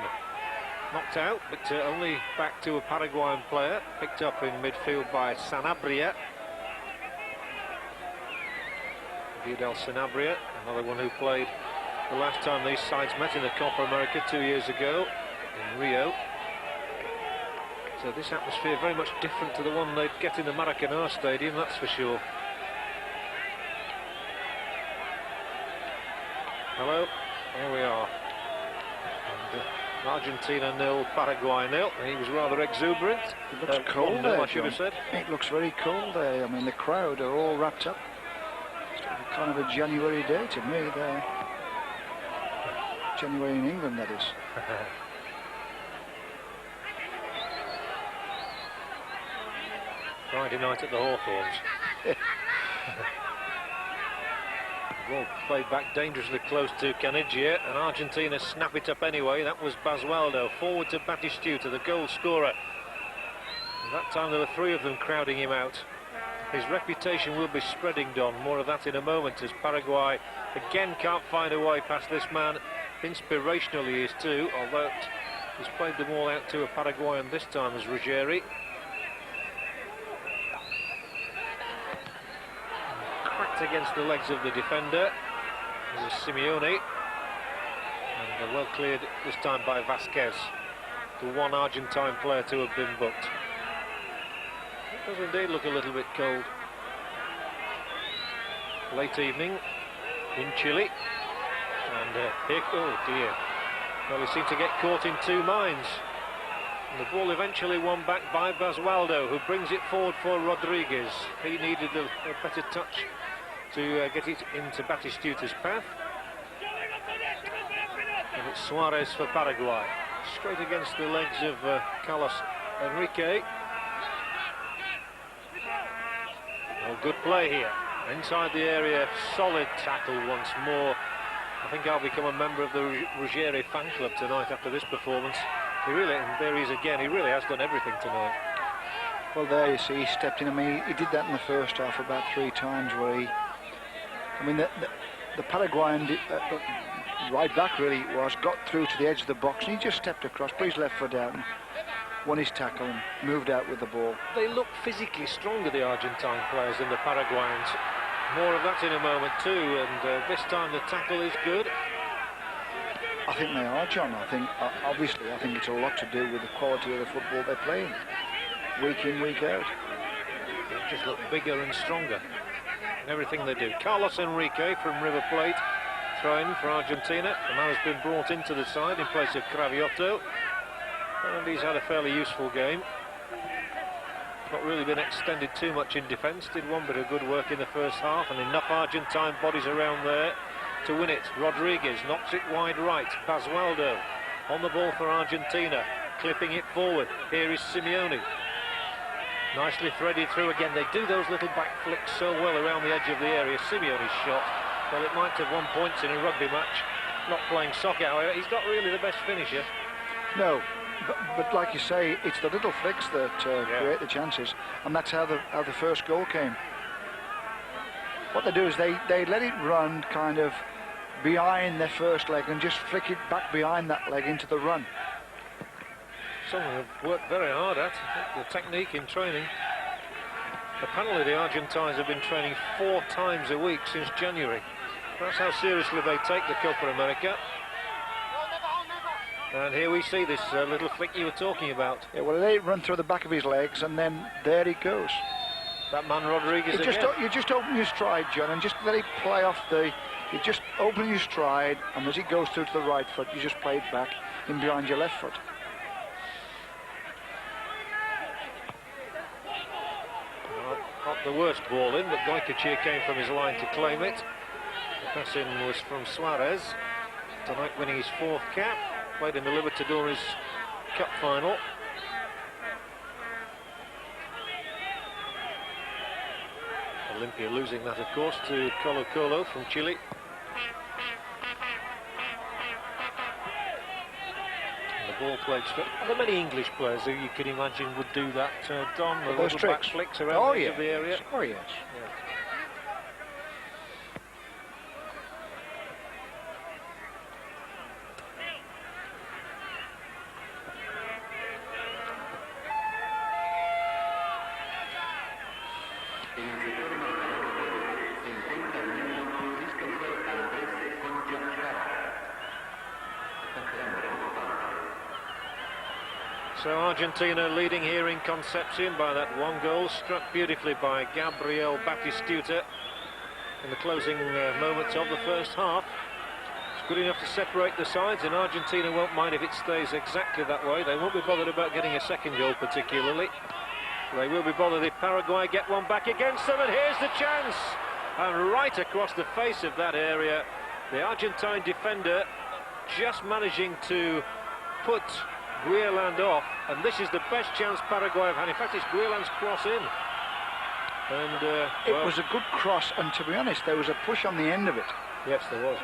Knocked out, but only back to a Paraguayan player. Picked up in midfield by Sanabria. Vidal Sanabria, another one who played the last time these sides met in the Copa America 2 years ago in Rio. So this atmosphere very much different to the one they'd get in the Maracanã Stadium, that's for sure. Hello, here we are. And, Argentina 0, Paraguay 0. He was rather exuberant. It looks cold there, I should have said. It looks very cold there. I mean, the crowd are all wrapped up. It's kind of a January day to me there. January in England, that is. Friday night at the Hawthorns. Ball played back dangerously close to Canigia, and Argentina snap it up anyway. That was Basualdo, forward to Batistuta, the goal scorer. And that time there were 3 of them crowding him out. His reputation will be spreading, Don. More of that in a moment, as Paraguay again can't find a way past this man. Inspirational he is too, although he's played them all out to a Paraguayan this time as Ruggieri. Cracked against the legs of the defender. This is Simeone. And well cleared this time by Vasquez. The one Argentine player to have been booked. It does indeed look a little bit cold. Late evening in Chile. And here, oh dear. Well, he seemed to get caught in 2 minds. And the ball eventually won back by Basualdo, who brings it forward for Rodriguez. He needed a better touch to get it into Batistuta's path. And it's Suarez for Paraguay. Straight against the legs of Carlos Enrique. Oh, good play here. Inside the area, solid tackle once more. I think I'll become a member of the Ruggieri fan club tonight after this performance. He really, and there he is again, he really has done everything tonight. Well, there you see, he stepped in. I mean, he did that in the first half about 3 times where he... I mean, the Paraguayan right back really was, got through to the edge of the box, and he just stepped across, put his left foot out, and won his tackle and moved out with the ball. They look physically stronger, the Argentine players, than the Paraguayans. More of that in a moment too, and this time the tackle is good. I think they are, John. I think, obviously, I think it's a lot to do with the quality of the football they're playing, week in, week out. They just look bigger and stronger in everything they do. Carlos Enrique from River Plate, throw-in for Argentina. The man has been brought into the side in place of Cravioto, and he's had a fairly useful game. Not really been extended too much in defence. Did one bit of good work in the first half, and enough Argentine bodies around there to win it. Rodriguez knocks it wide right. Basualdo On the ball for Argentina, clipping it forward. Here is Simeone. Nicely threaded through again. They do those little back flicks so well around the edge of the area. Simeone's shot, well, it might have won points in a rugby match. Not playing soccer, however. He's not really the best finisher. No, but like you say, it's the little flicks that create the chances, and that's how the first goal came. What they do is they let it run kind of behind their first leg and just flick it back behind that leg into the run. Something they've worked very hard at, the technique in training. Apparently the Argentines have been training 4 times a week since January. That's how seriously they take the Copa America. And here we see this little flick you were talking about. Yeah, well, they run through the back of his legs, and then there he goes. That man Rodriguez again. You just open your stride, John, and just let it play off the... You just open your stride, and as it goes through to the right foot, you just play it back in behind your left foot. Not the worst ball in, but Goycochea came from his line to claim it. The pass in was from Suarez, tonight winning his 4th cap. Played in the Libertadores Cup final. Olympia losing that, of course, to Colo-Colo from Chile. And the ball played straight. Are there many English players who you could imagine would do that, Don? The those little tricks? Back flicks around the edge of the area? Oh, yes. Yeah. So Argentina leading here in Concepcion by that 1 goal, struck beautifully by Gabriel Batistuta in the closing moments of the first half. It's good enough to separate the sides, and Argentina won't mind if it stays exactly that way. They won't be bothered about getting a second goal particularly. They will be bothered if Paraguay get one back against them, and here's the chance! And right across the face of that area, the Argentine defender just managing to put Guilland off, and this is the best chance Paraguay have had. In fact, it's Guilland's cross in. And it was a good cross, and to be honest, there was a push on the end of it. Yes, there was.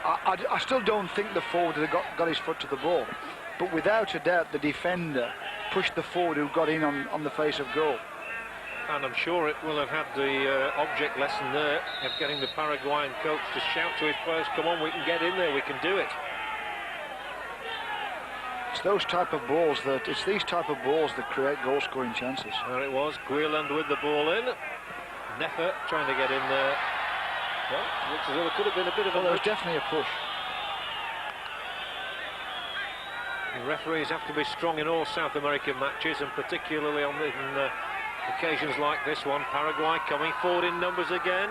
I still don't think the forward had got his foot to the ball, but without a doubt, the defender pushed the forward who got in on the face of goal. And I'm sure it will have had the object lesson there of getting the Paraguayan coach to shout to his players, come on, we can get in there, we can do it. It's these type of balls that create goal-scoring chances. There it was, Guilland with the ball in. Nefer trying to get in there. Well, looks as though there could have been a bit of a... There was definitely a push. The referees have to be strong in all South American matches, and particularly on occasions like this one. Paraguay coming forward in numbers again.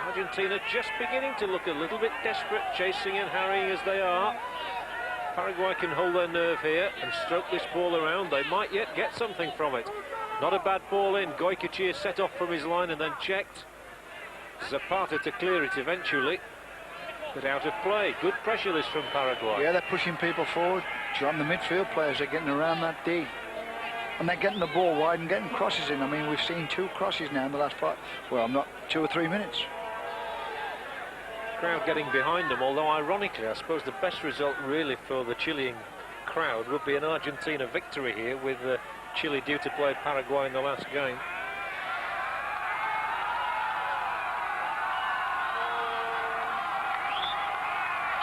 Argentina just beginning to look a little bit desperate, chasing and harrying as they are. Paraguay can hold their nerve here and stroke this ball around. They might yet get something from it. Not a bad ball in. Goycochea set off from his line and then checked. Zapata to clear it eventually, but out of play. Good pressure this from Paraguay. Yeah, they're pushing people forward. John, the midfield players are getting around that D. And they're getting the ball wide and getting crosses in. I mean, we've seen 2 crosses now in the last 2 or 3 minutes. Crowd getting behind them, although ironically I suppose the best result really for the Chilean crowd would be an Argentina victory here, with Chile due to play Paraguay in the last game.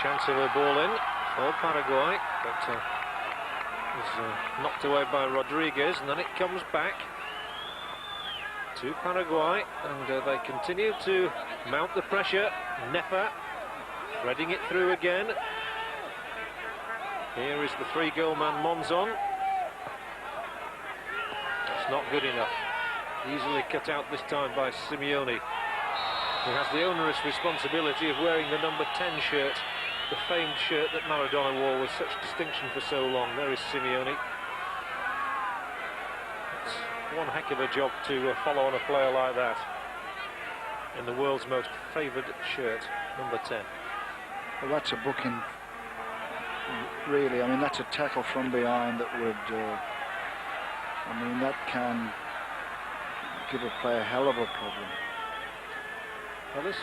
Chance of a ball in for Paraguay, but was knocked away by Rodriguez, and then it comes back to Paraguay, and they continue to mount the pressure. Nefer threading it through again. Here is the 3-goal man Monzon. That's not good enough. Easily cut out this time by Simeone, who has the onerous responsibility of wearing the number 10 shirt, the famed shirt that Maradona wore with such distinction for so long. There is Simeone. It's one heck of a job to follow on a player like that in the world's most favoured shirt, number 10. Well, that's a booking Really, I mean, that's a tackle from behind that would, I mean, that can give a player a hell of a problem. Well, this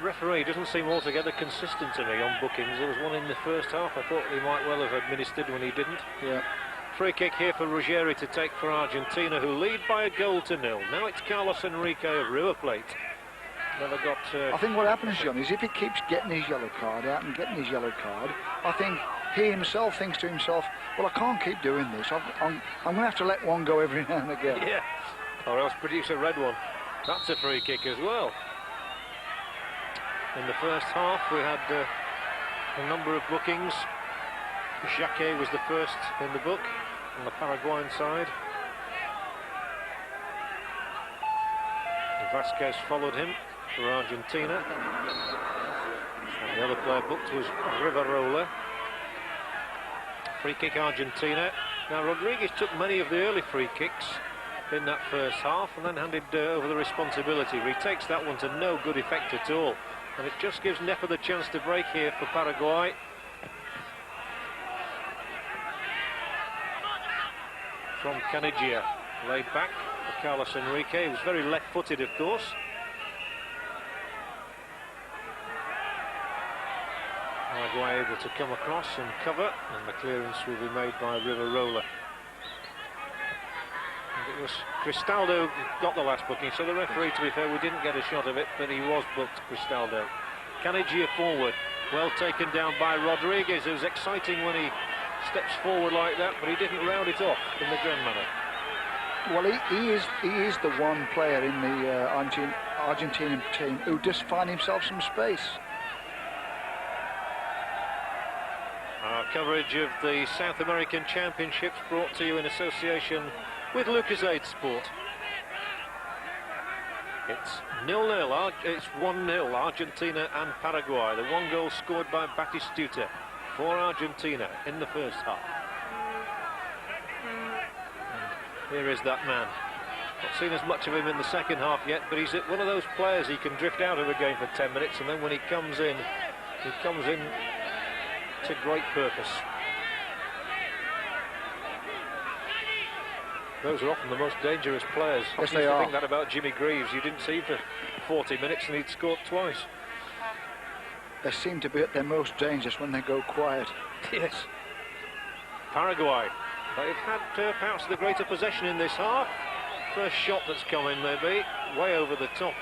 referee doesn't seem altogether consistent to me on bookings. There was one in the first half I thought he might well have administered when he didn't. Yeah. Free kick here for Ruggeri to take for Argentina, who lead by a goal to nil. Now it's Carlos Enrique of River Plate. Never got... I think what happens, John, is if he keeps getting his yellow card out and getting his yellow card, I think he himself thinks to himself, well, I can't keep doing this. I'm going to have to let one go every now and again. Yeah, or else produce a red one. That's a free kick as well. In the first half, we had a number of bookings. Jacquet was the first in the book on the Paraguayan side. Vasquez followed him for Argentina. And the other player booked was Rivarola. Free kick Argentina. Now Rodriguez took many of the early free kicks in that first half and then handed over the responsibility. He takes that one to no good effect at all. And it just gives Nepa the chance to break here for Paraguay. From Canigia, laid back for Carlos Enrique. He was very left-footed, of course. Paraguay able to come across and cover, and the clearance will be made by Rivarola. And it was Cristaldo who got the last booking, so the referee, to be fair, we didn't get a shot of it, but he was booked, Cristaldo. Canigia forward, well taken down by Rodriguez, who's exciting when he steps forward like that, but he didn't round it off in the grand manner. Well, he is the one player in the Argentinian team who just find himself some space. Our coverage of the South American Championships brought to you in association with Lucasade Sport. It's 0-0, it's 1-0, Argentina and Paraguay. The one goal scored by Batistuta for Argentina in the first half. And here is that man. Not seen as much of him in the second half yet, but he's one of those players he can drift out of a game for 10 minutes, and then when he comes in to great purpose. Those are often the most dangerous players. Yes, I they used to are. think that about Jimmy Greaves. You didn't see him for 40 minutes and he'd scored twice. They seem to be at their most dangerous when they go quiet. Yes. Paraguay. They've had perhaps the greater possession in this half. First shot that's come in maybe, way over the top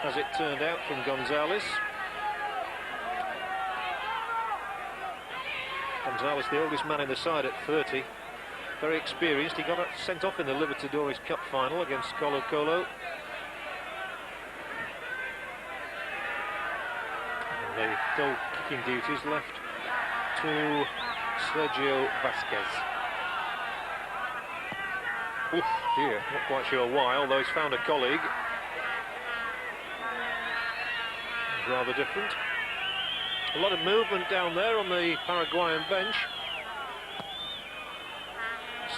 as it turned out from Gonzalez. Gonzalez, the oldest man in the side at 30. Very experienced. He got sent off in the Libertadores Cup final against Colo-Colo. And the goal kicking duties left to Sergio Vasquez. Oof, dear, not quite sure why, although he's found a colleague. Rather different. A lot of movement down there on the Paraguayan bench.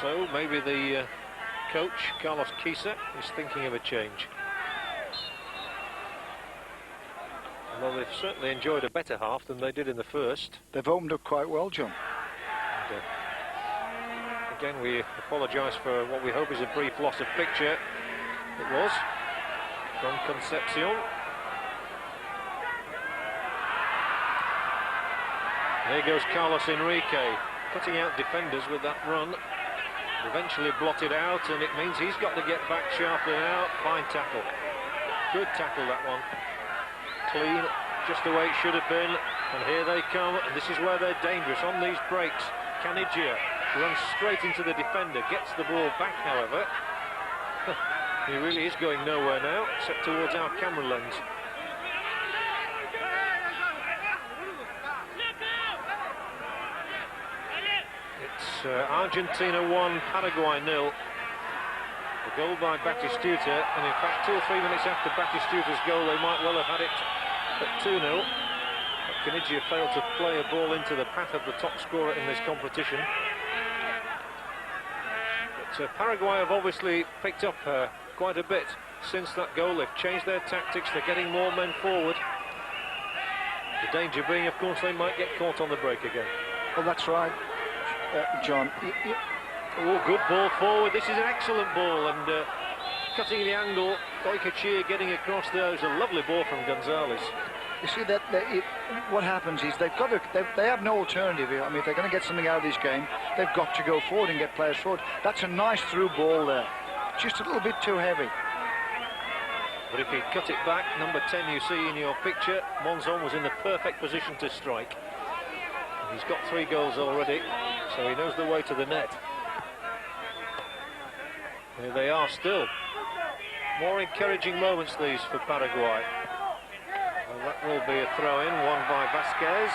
So maybe the coach, Carlos Quisa, is thinking of a change. Well, they've certainly enjoyed a better half than they did in the first. They've opened up quite well, John. And, again, we apologise for what we hope is a brief loss of picture. It was from Concepcion. There goes Carlos Enrique, cutting out defenders with that run. Eventually blotted out, and it means he's got to get back sharply out. Fine tackle. Good tackle, that one. Clean, just the way it should have been. And here they come, and this is where they're dangerous on these breaks. Canigia runs straight into the defender, gets the ball back, however. He really is going nowhere now, except towards our camera lens. It's Argentina 1, Paraguay 0. The goal by Batistuta, and in fact 2 or 3 minutes after Batistuta's goal they might well have had it at 2-0. But Canigia failed to play a ball into the path of the top scorer in this competition. But Paraguay have obviously picked up quite a bit since that goal. They've changed their tactics, they're getting more men forward. The danger being, of course, they might get caught on the break again. Well, that's right, John. Oh, good ball forward. This is an excellent ball, and cutting the angle. Goycochea getting across there. It was a lovely ball from Gonzalez. You see that what happens is they have no alternative here. I mean, if they're going to get something out of this game, they've got to go forward and get players forward. That's a nice through ball there. Just a little bit too heavy. But if he cut it back, number 10 you see in your picture, Monzon was in the perfect position to strike. And he's got 3 goals already, so he knows the way to the net. Here they are still. More encouraging moments these for Paraguay. Well, that will be a throw-in, won by Vasquez,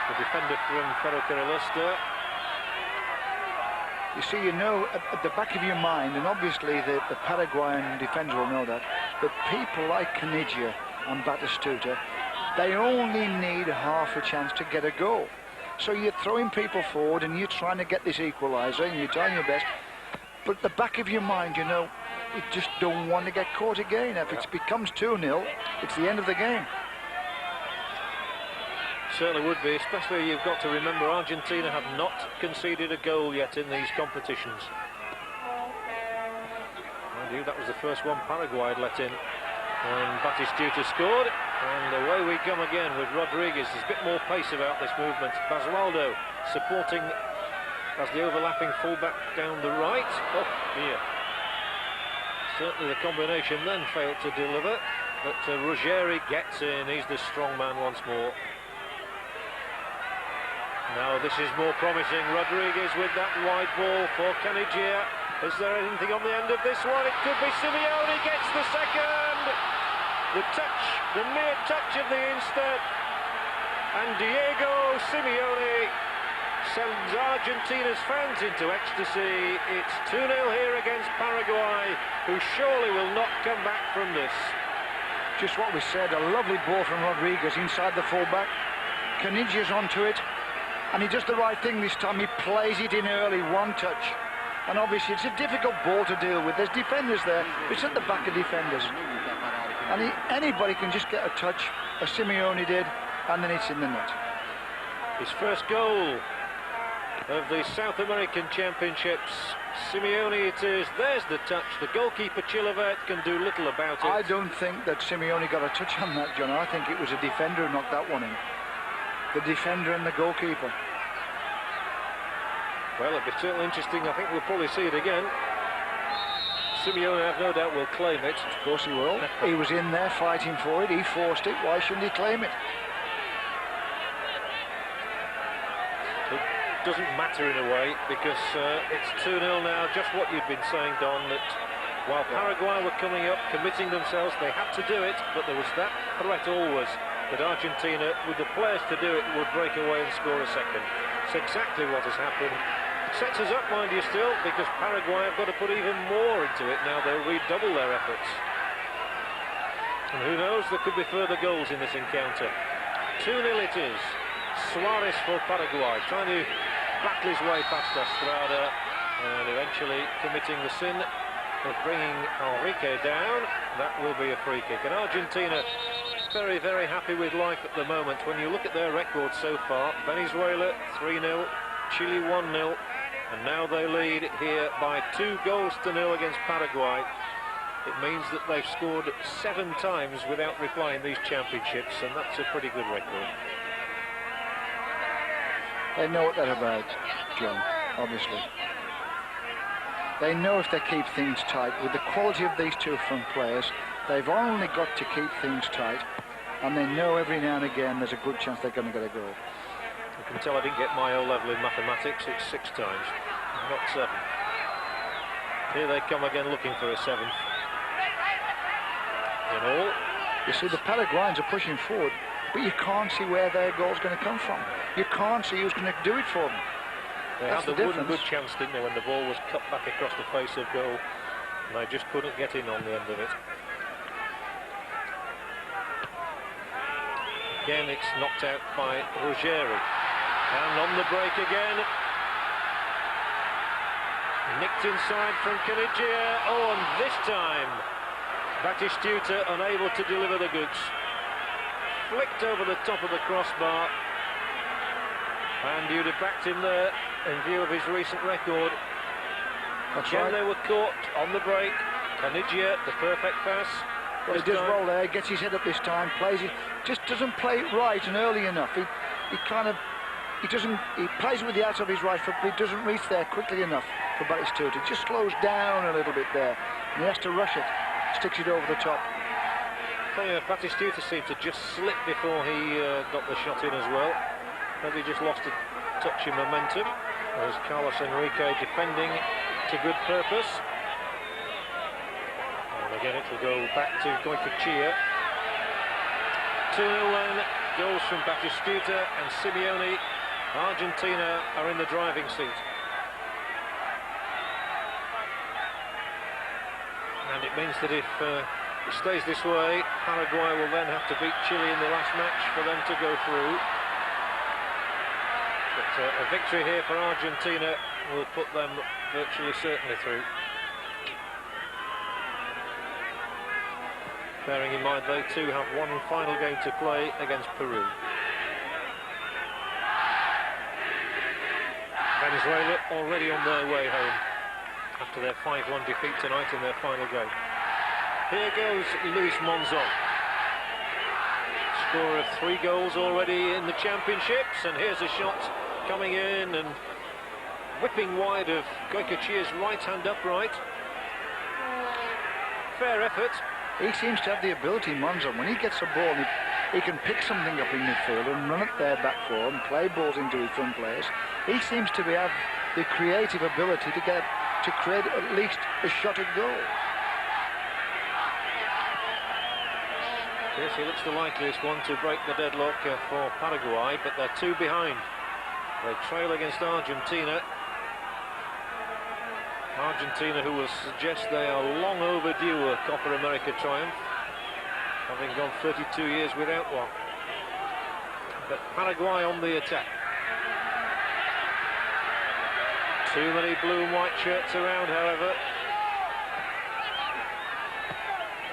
the defender from Ferrocarril. You see, you know, at the back of your mind, and obviously the Paraguayan defender will know that, but people like Canigia and Batistuta, they only need half a chance to get a goal. So you're throwing people forward and you're trying to get this equaliser and you're trying your best, but at the back of your mind, you know, you just don't want to get caught again. If it becomes 2-0, it's the end of the game. Certainly would be, especially you've got to remember Argentina have not conceded a goal yet in these competitions. Mind you, that was the first one Paraguay had let in. And Batistuta scored, and away we come again with Rodriguez. There's a bit more pace about this movement. Basualdo supporting as the overlapping fullback down the right. Oh, dear. Certainly the combination then failed to deliver, but Ruggeri gets in. He's the strong man once more. Now this is more promising. Rodriguez with that wide ball for Canigia. Is there anything on the end of this one? It could be. Simeone gets the second. The touch, the mere touch of the instant. And Diego Simeone sends Argentina's fans into ecstasy. It's 2-0 here against Paraguay, who surely will not come back from this. Just what we said, a lovely ball from Rodriguez inside the fullback. Canigia's onto it. And he does the right thing this time. He plays it in early, one touch. And obviously it's a difficult ball to deal with. There's defenders there. It's at the back of defenders. And anybody can just get a touch, as Simeone did, and then it's in the net. His first goal of the South American Championships. Simeone it is. There's the touch. The goalkeeper Chilavert can do little about it. I don't think that Simeone got a touch on that, John. I think it was a defender who knocked that one in. The defender and the goalkeeper. Well, it'll be certainly interesting. I think we'll probably see it again. Simeone, I have no doubt, will claim it. Of course he will. He was in there fighting for it. He forced it. Why shouldn't he claim it? It doesn't matter in a way, because it's 2-0 now. Just what you've been saying, Don, that while Paraguay were coming up, committing themselves, they had to do it, but there was that threat always that Argentina, with the players to do it, would break away and score a second. It's exactly what has happened. Sets us up, mind you, still, because Paraguay have got to put even more into it now. They'll redouble their efforts. And who knows, there could be further goals in this encounter. 2-0 it is. Suarez for Paraguay, trying to battle his way past Estrada, and eventually committing the sin of bringing Enrique down. That will be a free kick. And Argentina very, very happy with life at the moment. When you look at their record so far, Venezuela 3-0, Chile 1-0, and now they lead here by 2-0 against Paraguay. It means that they've scored 7 times without replying these championships, and that's a pretty good record. They know what they're about, John, obviously. They know if they keep things tight, with the quality of these two front players, they've only got to keep things tight, and they know every now and again there's a good chance they're going to get a goal. You can tell I didn't get my O-level in mathematics. It's 6 times, not 7. Here they come again looking for a 7th. In all. You see, the Paraguayans are pushing forward, but you can't see where their goal's going to come from. You can't see who's going to do it for them. They had the one good chance, didn't they, when the ball was cut back across the face of goal, and they just couldn't get in on the end of it. Again, it's knocked out by Ruggeri. And on the break again. Nicked inside from Canigia. Oh, and this time, Batistuta unable to deliver the goods. Flicked over the top of the crossbar. And you'd have backed him there in view of his recent record. That's Again, right. they were caught on the break. Kanigia, the perfect pass. Well, he does well there, gets his head up this time, plays it, just doesn't play it right and early enough. He plays with the outside of his right foot, but he doesn't reach there quickly enough for Batistuta. He just slows down a little bit there, and he has to rush it, sticks it over the top. Batistuta seemed to just slip before he got the shot in as well. Maybe just lost a touch in momentum. There's Carlos Enrique defending to good purpose. And again, it will go back to Goycochea. 2-0 then, goals from Batistuta and Simeone. Argentina are in the driving seat. And it means that if it stays this way, Paraguay will then have to beat Chile in the last match for them to go through. But a victory here for Argentina will put them virtually certainly through. Bearing in mind they too have one final game to play against Peru. Venezuela already on their way home after their 5-1 defeat tonight in their final game. Here goes Luis Monzon. Scorer of 3 goals already in the championships, and here's a shot coming in and whipping wide of Goycochea's right hand upright. Fair effort. He seems to have the ability, Monzon, when he gets a ball, he can pick something up in midfield and run it there back for him, play balls into his front players. He seems to have the creative ability to create at least a shot at goal. Yes, he looks the likeliest one to break the deadlock for Paraguay, but they're 2 behind. They trail against Argentina. Argentina, who will suggest they are long overdue a Copa America triumph, having gone 32 years without one. But Paraguay on the attack. Too many blue and white shirts around, however.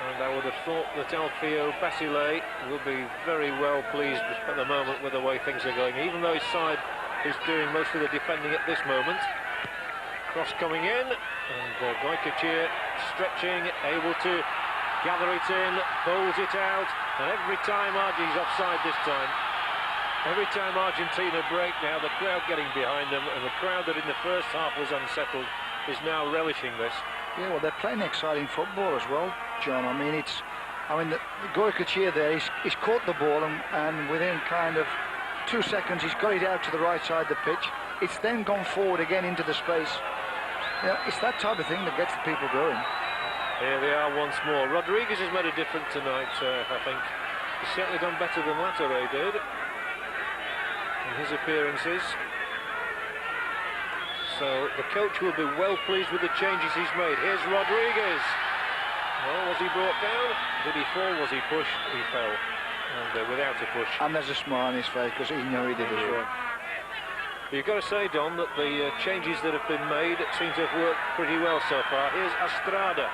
And I would have thought that Alfio Basile will be very well pleased at the moment with the way things are going, even though his side is doing most of the defending at this moment. Cross coming in, and Goycochea stretching, able to gather it in, bowls it out, and every time Argentina's offside this time. Every time Argentina break now, the crowd getting behind them, and the crowd that in the first half was unsettled is now relishing this. Yeah, well, they're playing exciting football as well, John. I mean, the Goycochea there, he's caught the ball, and within kind of 2 seconds, he's got it out to the right side of the pitch. It's then gone forward again into the space. You know, it's that type of thing that gets the people going. Here they are once more. Rodriguez has made a difference tonight, I think. He's certainly done better than Latorre did in his appearances. So the coach will be well pleased with the changes he's made. Here's Rodriguez. Well, was he brought down? Did he fall? Was he pushed? He fell. And without a push. And there's a smile on his face because he knew he did as well. You've got to say, Don, that the changes that have been made seem to have worked pretty well so far. Here's Estrada.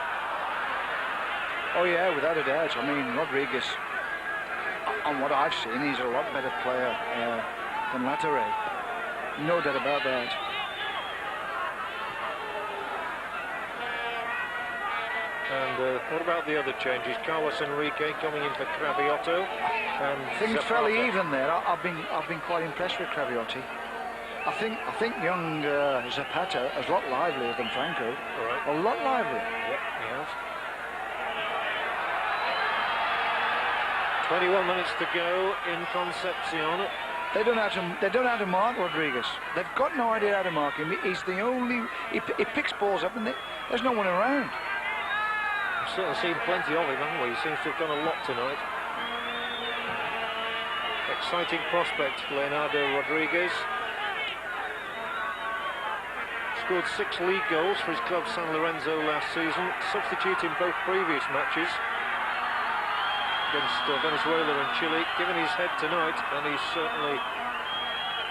Oh yeah, without a doubt. I mean, Rodriguez, on what I've seen, he's a lot better player than Latorre. No doubt about that. And what about the other changes? Carlos Enrique coming in for Cravioto. And Things Zapata. fairly even there. I've been quite impressed with Craviotti. I think young Zapata is a lot livelier than Franco. All right. A lot livelier. Yep, he has. 21 minutes to go in Concepcion. They don't know how to mark Rodriguez. They've got no idea how to mark him. He's the only. He picks balls up, and there's no one around. We've certainly seen plenty of him, haven't we? He seems to have done a lot tonight. Exciting prospect, Leonardo Rodriguez. Scored 6 league goals for his club San Lorenzo last season, substituting both previous matches against Venezuela and Chile. Given his head tonight, and he's certainly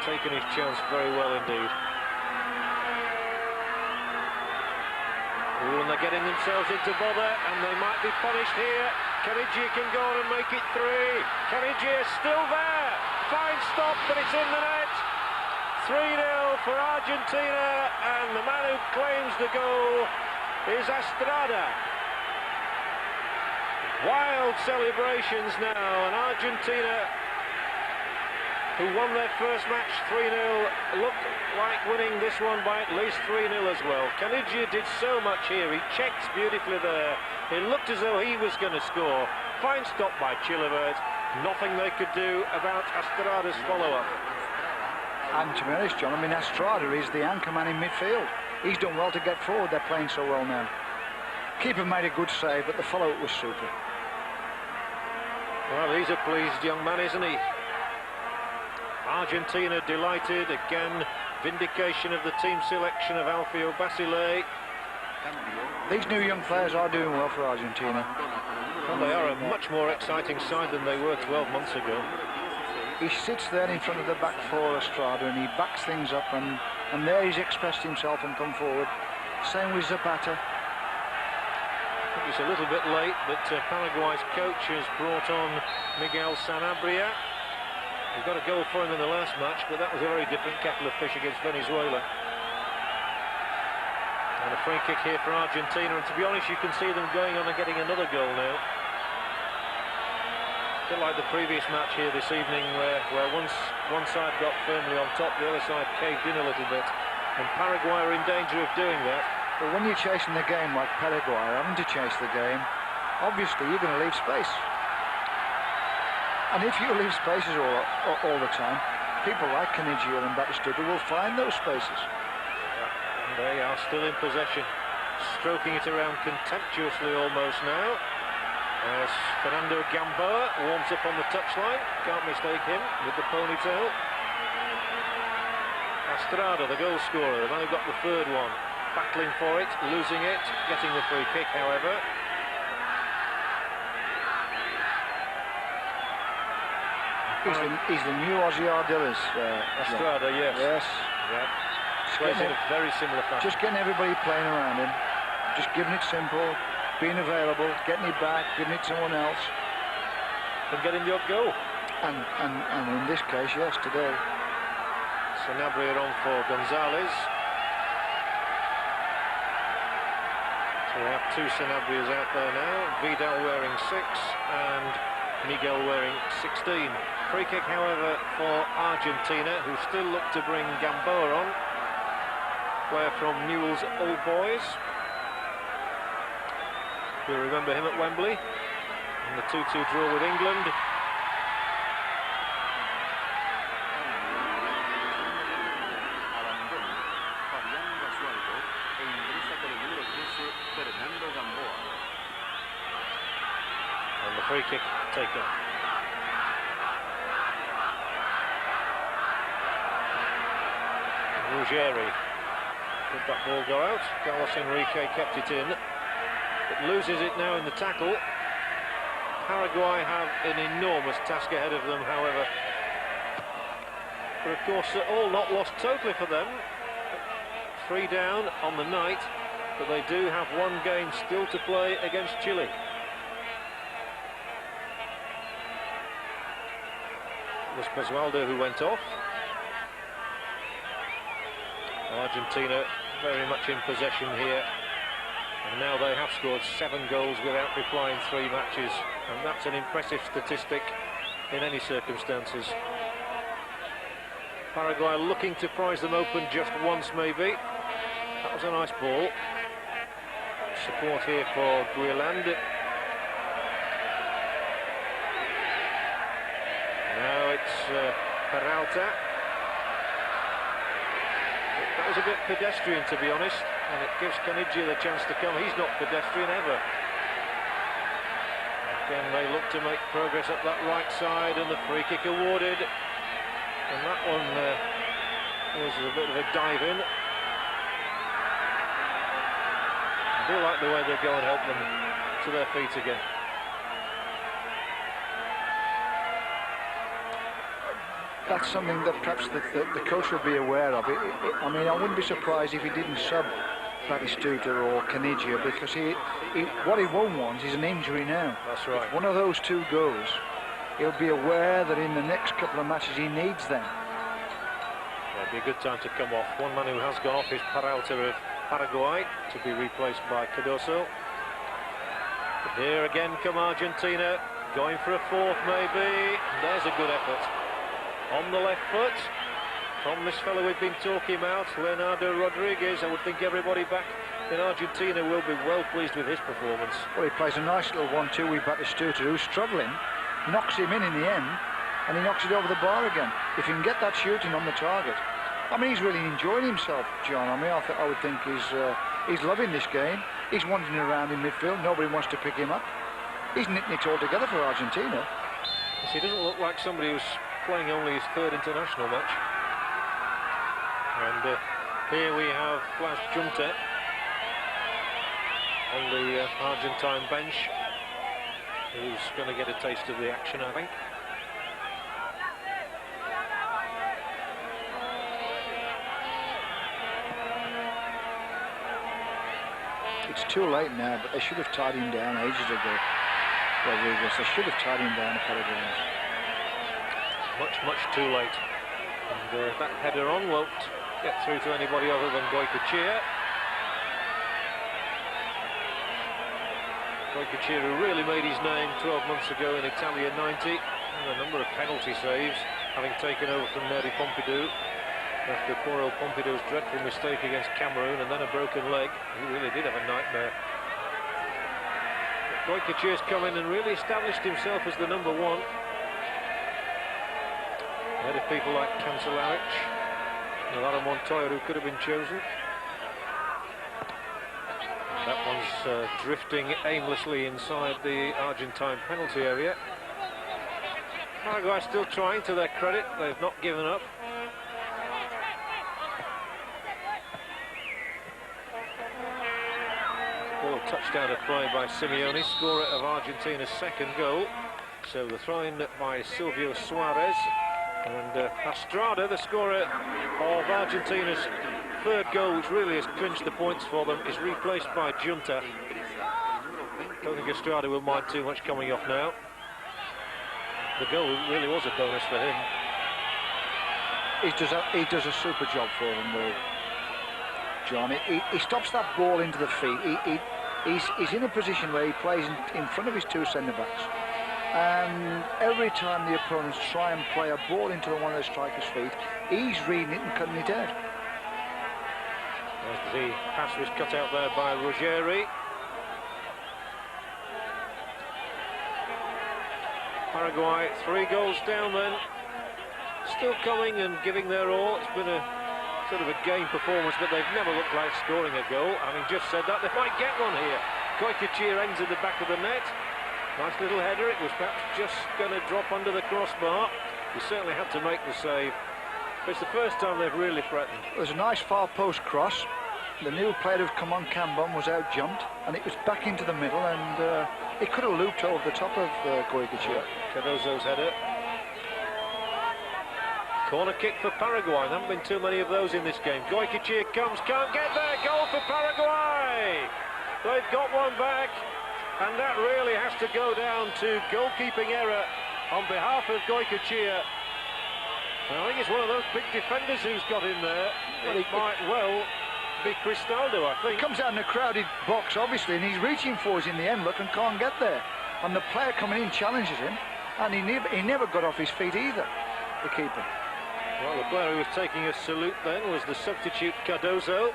taken his chance very well indeed. Ooh, and they're getting themselves into bother, and they might be punished here. Kanigia can go on and make it 3. Kanigia still there. Fine stop, but it's in the net. 3-0 for Argentina, and the man who claims the goal is Estrada. Wild celebrations now, and Argentina, who won their first match 3-0, look like winning this one by at least 3-0 as well. Canigia did so much here. He checked beautifully there. It looked as though he was going to score. Fine stop by Chilibert. Nothing they could do about Estrada's follow-up. And to be honest, John, I mean, Estrada is the anchor man in midfield. He's done well to get forward. They're playing so well now. Keeper made a good save, but the follow-up was super. Well, he's a pleased young man, isn't he? Argentina delighted. Again, vindication of the team selection of Alfio Basile. These new young players are doing well for Argentina. Well, they are a much more exciting side than they were 12 months ago. He sits there in front of the back four, Estrada, and he backs things up, and there he's expressed himself and come forward. Same with Zapata. I think it's a little bit late, but Paraguay's coach has brought on Miguel Sanabria. He got a goal for him in the last match, but that was a very different kettle of fish against Venezuela. And a free kick here for Argentina, and to be honest, you can see them going on and getting another goal now. A bit like the previous match here this evening, where once one side got firmly on top, the other side caved in a little bit, and Paraguay are in danger of doing that. But when you're chasing the game like Paraguay are having to chase the game, obviously you're going to leave space. And if you leave spaces all the time, people like Canigia and Batistuta will find those spaces. And they are still in possession, stroking it around contemptuously almost now. As Fernando Gamboa warms up on the touchline, can't mistake him with the ponytail. Estrada, the goal scorer, the man who got the third one, battling for it, losing it, getting the free kick, however. He's the new Ozzy Ardiles. Estrada, yes. Yes. Yeah. Plays in a very similar fashion. Just getting everybody playing around him, just giving it simple, being available, getting it back, giving it to someone else. And getting the odd goal. And in this case, yes, today. Sanabria on for Gonzalez. So we have two Sanabrias out there now. Vidal wearing 6 and Miguel wearing 16. Free kick, however, for Argentina, who still look to bring Gamboa on. Player from Newell's Old Boys. You'll remember him at Wembley in the 2-2 draw with England. And the free kick taken. Ruggeri. Did that ball go out? Carlos Enrique kept it in. It loses it now in the tackle. Paraguay have an enormous task ahead of them, however. But of course, all not lost totally for them. 3 down on the night, but they do have one game still to play against Chile. It was Pesualdo who went off. Argentina very much in possession here, and now they have scored 7 goals without replying 3 matches, and that's an impressive statistic in any circumstances. Paraguay looking to prize them open just once maybe. That was a nice ball. Support here for Guiland. Now it's Peralta. That was a bit pedestrian, to be honest, and it gives Canigia the chance to come. He's not pedestrian ever. Again, they look to make progress up that right side, and the free kick awarded. And that one was a bit of a dive in. I do like the way they go and help them to their feet again. That's something that perhaps the coach would be aware of. I mean, I wouldn't be surprised if he didn't sub Batistuta or Canigia, because what he won't want is an injury now. That's right. If one of those two goes, he'll be aware that in the next couple of matches he needs them. It'd be a good time to come off. One man who has gone off is Peralta of Paraguay, to be replaced by Cardoso. Here again come Argentina, going for a fourth maybe. There's a good effort. On the left foot, from this fellow we've been talking about, Leonardo Rodriguez. I would think everybody back in Argentina will be well pleased with his performance. Well, he plays a nice little 1-2 with Batistuta, who's struggling, knocks him in the end, and he knocks it over the bar again. If he can get that shooting on the target. I mean, he's really enjoying himself, John. I mean, I would think he's loving this game. He's wandering around in midfield. Nobody wants to pick him up. He's knitting it all together for Argentina. He doesn't look like somebody who's playing only his third international match. And here we have Blas Junta on the Argentine bench, who's going to get a taste of the action, I think. It's too late now, but they should have tied him down ages ago. Rodriguez, they should have tied him down a couple of games. Much too late. And that header on won't get through to anybody other than Goycochea. Goycochea, who really made his name 12 months ago in Italia 90, and a number of penalty saves, having taken over from Neri Pompidou after poor old Pompidou's dreadful mistake against Cameroon and then a broken leg. He really did have a nightmare. Goycochea's come in and really established himself as the number one. Ahead of people like Cancelaric, Navarro Montoya, who could have been chosen. That one's drifting aimlessly inside the Argentine penalty area. Paraguay still trying, to their credit. They've not given up. Ball touchdown of play by Simeone, scorer of Argentina's second goal. So the throw-in by Silvio Suarez. And Estrada, the scorer of Argentina's third goal, which really has clinched the points for them, is replaced by Junta. Don't think Estrada will mind too much coming off now. The goal really was a bonus for him. He does a super job for them, though, John. He stops that ball into the feet. He's in a position where he plays in front of his two centre-backs. And every time the opponents try and play a ball into one of the strikers' feet, he's reading it and cutting it out. As the pass was cut out there by Ruggeri. Paraguay 3 goals down then. Still coming and giving their all. It's been a sort of a game performance, but they've never looked like scoring a goal. Having just said that, they might get one here. Goycochea ends in the back of the net. Nice little header. It was perhaps just going to drop under the crossbar. He certainly had to make the save. But it's the first time they've really threatened. There's a nice far post cross. The new player who'd come on, Cambon, was out jumped, and it was back into the middle, and it could have looped over the top of Goycochea. Cardoso's header. Corner kick for Paraguay. There haven't been too many of those in this game. Goycochea comes, can't get there. Goal for Paraguay. They've got one back. And that really has to go down to goalkeeping error on behalf of Goycochea. I think it's one of those big defenders who's got in there. It might well be Cristaldo, I think. He comes out in a crowded box, obviously, and he's reaching for us in the end, look, and can't get there. And the player coming in challenges him, and he never got off his feet either, the keeper. Well, the player who was taking a salute then was the substitute Cardoso.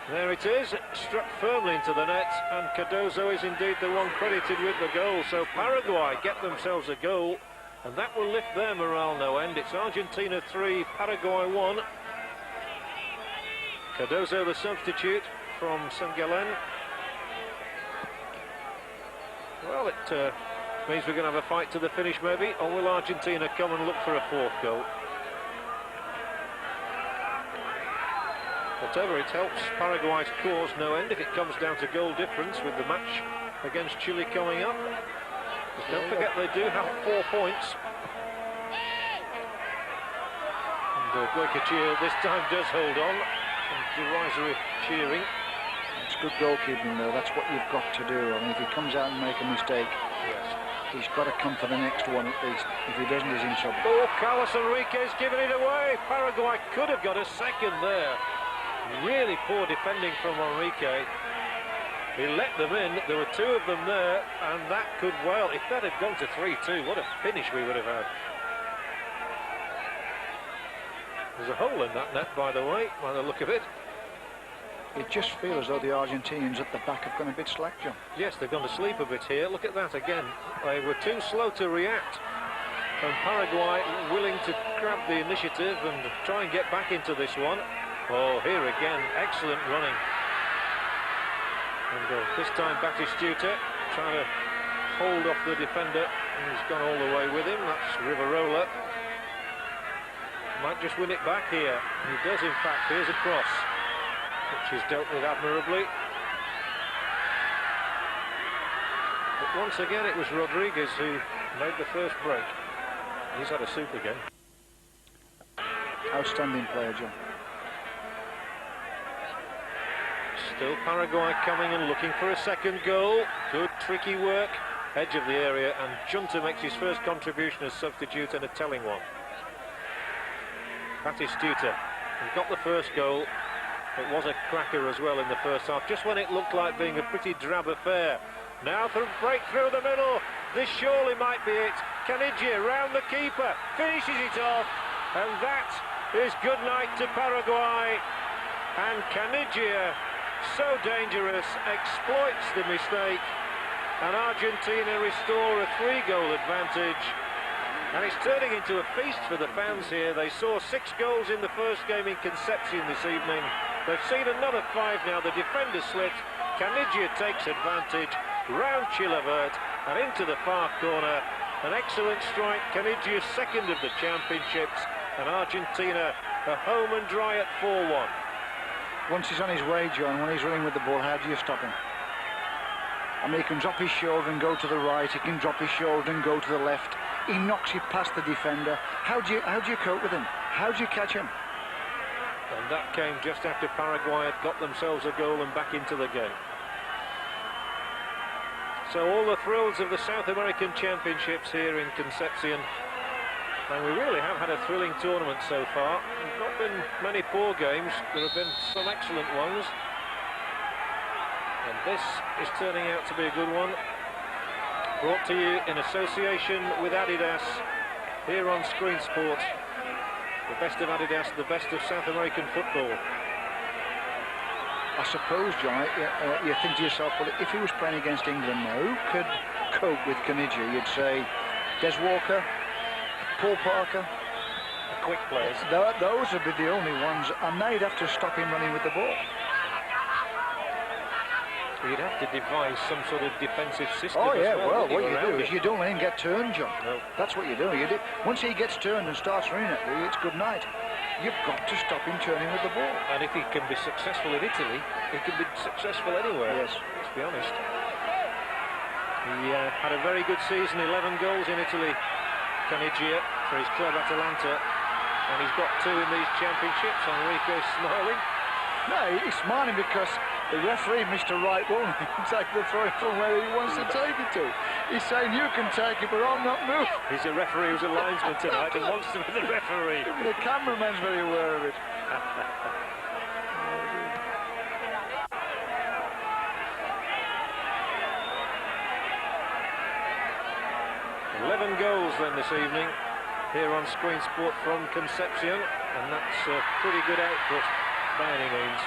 There it is, struck firmly into the net, and Cardoso is indeed the one credited with the goal. So Paraguay get themselves a goal, and that will lift their morale no end. It's Argentina 3, Paraguay 1. Cardoso, the substitute from St. Gallen. Well, it means we're going to have a fight to the finish maybe, or will Argentina come and look for a fourth goal? Whatever, it helps Paraguay's cause no end if it comes down to goal difference with the match against Chile coming up. But don't forget they do have 4 points. And Goycochea this time does hold on. Some derisory cheering. It's good goalkeeping though, that's what you've got to do. I mean, if he comes out and make a mistake. Yes. He's got to come for the next one at least. If he doesn't, he's in trouble. Oh, Carlos Enrique's given it away. Paraguay could have got a second there. Really poor defending from Enrique. He let them in. There were two of them there, and that could well, if that had gone to 3-2, what a finish we would have had. There's a hole in that net, by the way, by the look of it. It just feels as though the Argentinians at the back have gone a bit slack, John. Yes, they've gone to sleep a bit here. Look at that again. They were too slow to react. And Paraguay willing to grab the initiative and try and get back into this one. Oh, here again, excellent running. And this time Batistuta trying to hold off the defender. And he's gone all the way with him. That's Rivarola. Might just win it back here. He does, in fact. Here's a cross, which is dealt with admirably. But once again, it was Rodriguez who made the first break. He's had a super game. Outstanding player, John. Still Paraguay coming and looking for a second goal. Good, tricky work. Edge of the area, and Junta makes his first contribution as substitute, and a telling one. Batistuta, he got the first goal. It was a cracker as well in the first half, just when it looked like being a pretty drab affair. Now for a break through the middle. This surely might be it. Canigia round the keeper, finishes it off, and that is good night to Paraguay. And Canigia, so dangerous, exploits the mistake, and Argentina restore a 3-goal advantage. And it's turning into a feast for the fans here. They saw 6 goals in the first game in Concepcion this evening. They've seen another 5 now. The defender slipped. Canigia takes advantage. Round Chilavert and into the far corner. An excellent strike. Canigia's second of the championships. And Argentina are home and dry at 4-1. Once he's on his way, John, when he's running with the ball, how do you stop him? I mean, he can drop his shoulder and go to the right. He can drop his shoulder and go to the left. He knocks it past the defender. How do you cope with him? How do you catch him? And that came just after Paraguay had got themselves a goal and back into the game. So all the thrills of the South American Championships here in Concepcion. And we really have had a thrilling tournament so far. There's not been many poor games. There have been some excellent ones. And this is turning out to be a good one. Brought to you in association with Adidas here on Screen Sport. The best of Adidas, the best of South American football. I suppose, John, you think to yourself, well, if he was playing against England now, who could cope with Canigia? You'd say Des Walker, Paul Parker. The quick players. Those would be the only ones, and they'd have to stop him running with the ball. You'd have to devise some sort of defensive system. Oh yeah, well, what you do is you don't let him get turned, John. No. That's what you do. Once he gets turned and starts running at you, it's good night. You've got to stop him turning with the ball. And if he can be successful in Italy, he can be successful anywhere. Yes. Let's be honest. He had a very good season, 11 goals in Italy, Canigia, for his club Atalanta. And he's got 2 in these championships. Enrique's smiling. No, he's smiling because the referee, Mr. Wright, won't take the throw from where he wants to take it to. He's saying, you can take it, but I'm not moving. He's a referee who's a linesman tonight and wants to be the referee. The cameraman's very aware of it. 11 goals then this evening here on Screen Sport from Concepcion, and that's a pretty good output by any means.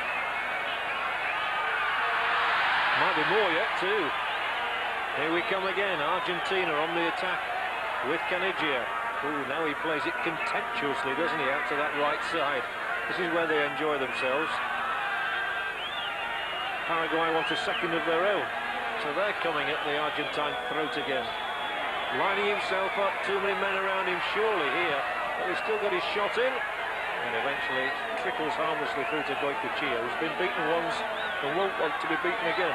Might be more yet too. Here we come again, Argentina on the attack with Canigia. Ooh, now he plays it contemptuously, doesn't he, out to that right side. This is where they enjoy themselves. Paraguay want a second of their own, so they're coming at the Argentine throat again. Lining himself up, too many men around him surely here, but he's still got his shot in, and eventually it trickles harmlessly through to Goicoechea, who's been beaten once and won't want to be beaten again.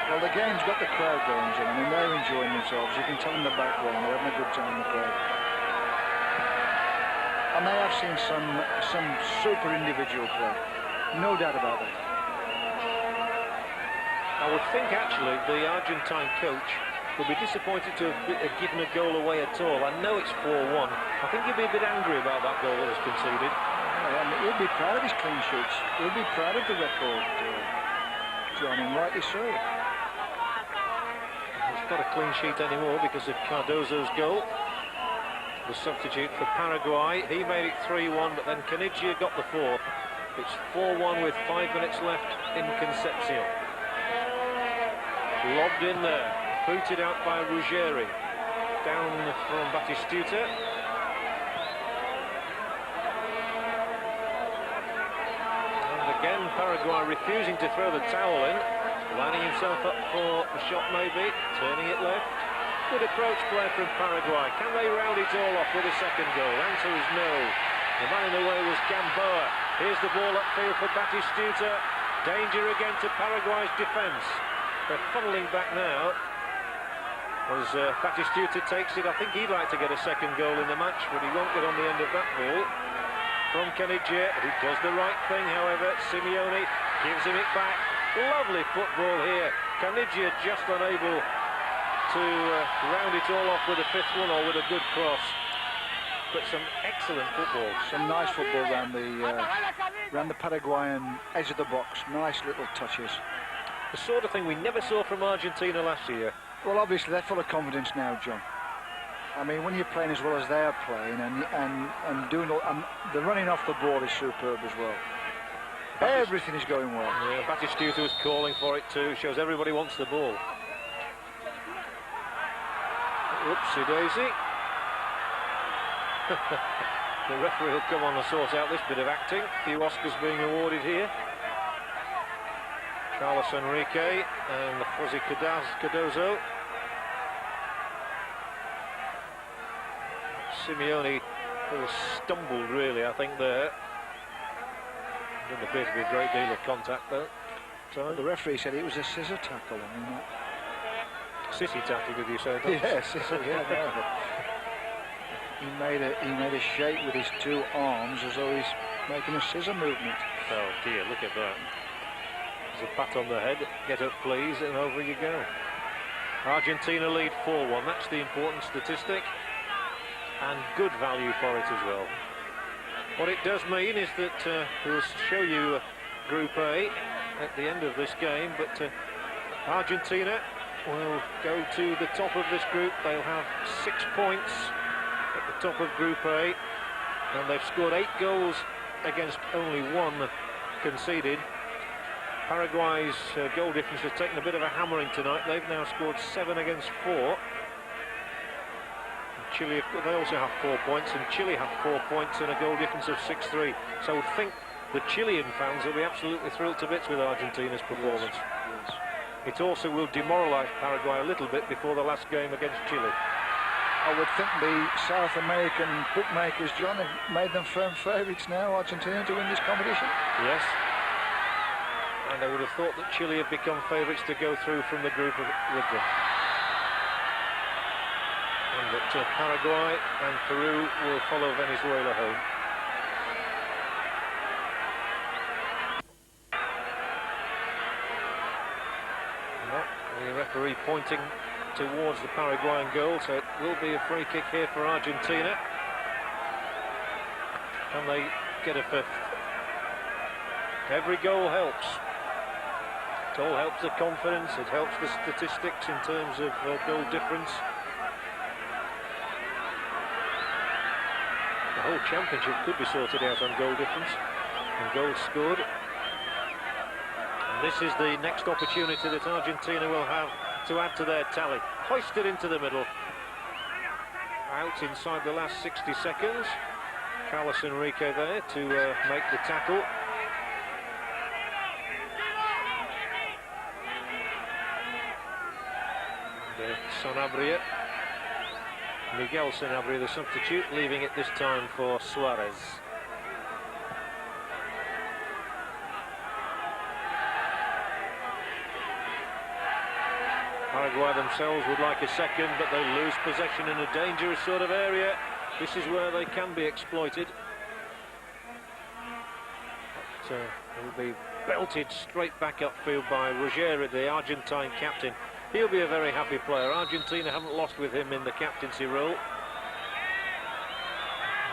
Well, the game's got the crowd going, Jim. I mean, they're enjoying themselves. You can tell in the background they're having a good time in the crowd. And they have seen some super individual play, no doubt about that. I would think actually the Argentine coach Will be disappointed to have given a goal away at all. I know it's 4-1. I think he'll be a bit angry about that goal that was conceded. Yeah, and he'll be proud of his clean sheets. He'll be proud of the record, John, and rightly so. He's got a clean sheet anymore because of Cardozo's goal. The substitute for Paraguay. He made it 3-1, but then Canigia got the fourth. It's 4-1 with 5 minutes left in Concepcion. Lobbed in there. Booted out by Ruggeri. Down from Batistuta. And again, Paraguay refusing to throw the towel in. Lining himself up for a shot maybe. Turning it left. Good approach play from Paraguay. Can they round it all off with a second goal? Answer is no. The man in the way was Gamboa. Here's the ball upfield for Batistuta. Danger again to Paraguay's defence. They're funneling back now. As Batistuta takes it, I think he'd like to get a second goal in the match, but he won't get on the end of that ball. From Canigia, who does the right thing, however. Simeone gives him it back. Lovely football here. Canigia just unable to round it all off with a fifth one or with a good cross. But some excellent football. Some nice football around the Paraguayan edge of the box. Nice little touches. The sort of thing we never saw from Argentina last year. Well, obviously they're full of confidence now, John. I mean, when you're playing as well as they're playing, and doing all, and the running off the ball is superb as well. Everything is going well. Yeah, Batistuta was calling for it too. Shows everybody wants the ball. Oopsie daisy. The referee will come on and sort out this bit of acting. A few Oscars being awarded here. Carlos Enrique and Jose Cardozo. Simeone stumbled really, I think, there. Didn't appear to be a great deal of contact though. So the referee said it was a scissor tackle. I mean, sissy tackle, did you say that? Yeah, scissor, yeah. No. He made a shape with his two arms as though he's making a scissor movement. Oh dear, look at that. There's a pat on the head. Get up please, and over you go. Argentina lead 4-1. That's the important statistic. And good value for it as well. What it does mean is that we'll show you Group A at the end of this game, but Argentina will go to the top of this group. They'll have 6 points at the top of Group A, and they've scored 8 goals against only 1 conceded. Paraguay's goal difference has taken a bit of a hammering tonight. They've now scored 7 against 4. Chile, they also have 4 points, and Chile have 4 points and a goal difference of 6-3. So I would think the Chilean fans will be absolutely thrilled to bits with Argentina's performance. Yes. It also will demoralise Paraguay a little bit before the last game against Chile. I would think the South American bookmakers, John, have made them firm favourites now, Argentina, to win this competition. Yes. And I would have thought that Chile have become favourites to go through from the group with them. And that Paraguay and Peru will follow Venezuela home. The referee pointing towards the Paraguayan goal, so it will be a free kick here for Argentina. Can they get a fifth? Every goal helps. It all helps the confidence, it helps the statistics in terms of goal difference. The whole championship could be sorted out on goal difference and goals scored. And this is the next opportunity that Argentina will have to add to their tally. Hoisted into the middle. Out inside the last 60 seconds. Carlos Enrique there to make the tackle. Sanabria. Miguel Sanabria, the substitute, leaving it this time for Suarez. Paraguay themselves would like a second, but they lose possession in a dangerous sort of area. This is where they can be exploited. But, it will be belted straight back upfield by Ruggeri, the Argentine captain. he'll be a very happy player. Argentina haven't lost with him in the captaincy role.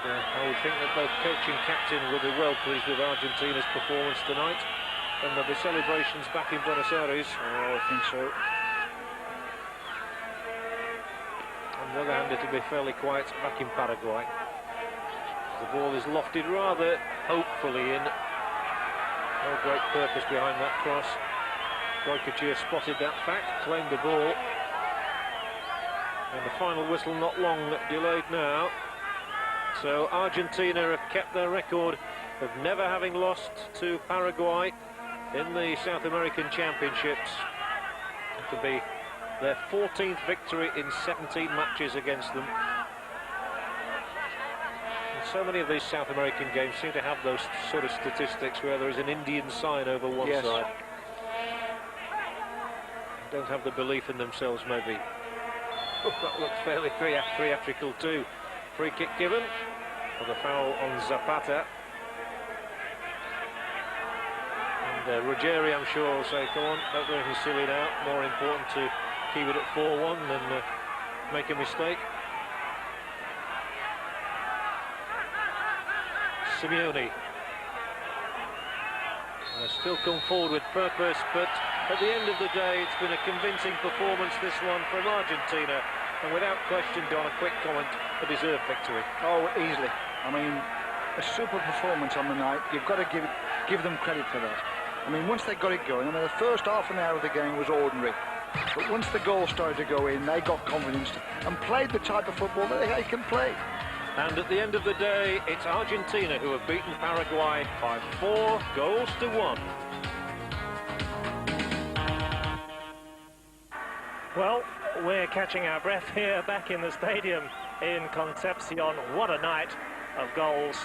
I would think that both coach and captain will be well pleased with Argentina's performance tonight. And there'll be celebrations back in Buenos Aires. Oh, I think so. On the other hand, it'll be fairly quiet back in Paraguay. The ball is lofted rather hopefully in. No great purpose behind that cross. Goycochea spotted that fact, claimed the ball. And the final whistle not long delayed now. So Argentina have kept their record of never having lost to Paraguay in the South American Championships. It will be their 14th victory in 17 matches against them. And so many of these South American games seem to have those sort of statistics where there is an Indian sign over one side. Don't have the belief in themselves, maybe. Oh, that looks fairly theatrical too. Free kick given for the foul on Zapata. And Ruggeri, I'm sure, will say, come on, don't do anything silly now. More important to keep it at 4-1 than make a mistake. Simeone. Still come forward with purpose, but at the end of the day, it's been a convincing performance, this one, from Argentina. And without question, Don, a quick comment, a deserved victory. Oh, easily. I mean, a super performance on the night. You've got to give them credit for that. I mean, once they got it going, I mean, the first half an hour of the game was ordinary. But once the goal started to go in, they got confidence and played the type of football that they can play. And at the end of the day, it's Argentina who have beaten Paraguay by 4-1. Well, we're catching our breath here back in the stadium in Concepcion. What a night of goals.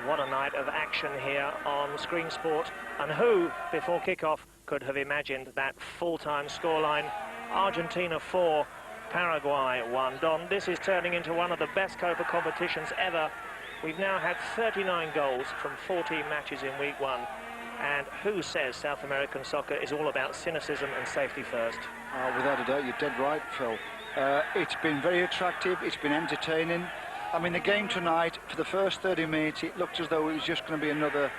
What a night of action here on Screen Sport. And who, before kickoff, could have imagined that full-time scoreline? Argentina 4, Paraguay 1. Don, this is turning into one of the best Copa competitions ever. We've now had 39 goals from 14 matches in week 1. And who says South American soccer is all about cynicism and safety first? Without a doubt, you're dead right, Phil. It's been very attractive, it's been entertaining. I mean, the game tonight, for the first 30 minutes, it looked as though it was just going to be another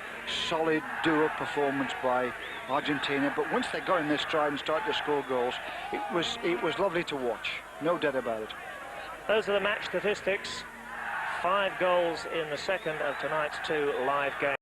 solid do-up performance by Argentina. But once they got in their stride and started to score goals, it was lovely to watch. No doubt about it. Those are the match statistics. 5 goals in the second of tonight's 2 live games.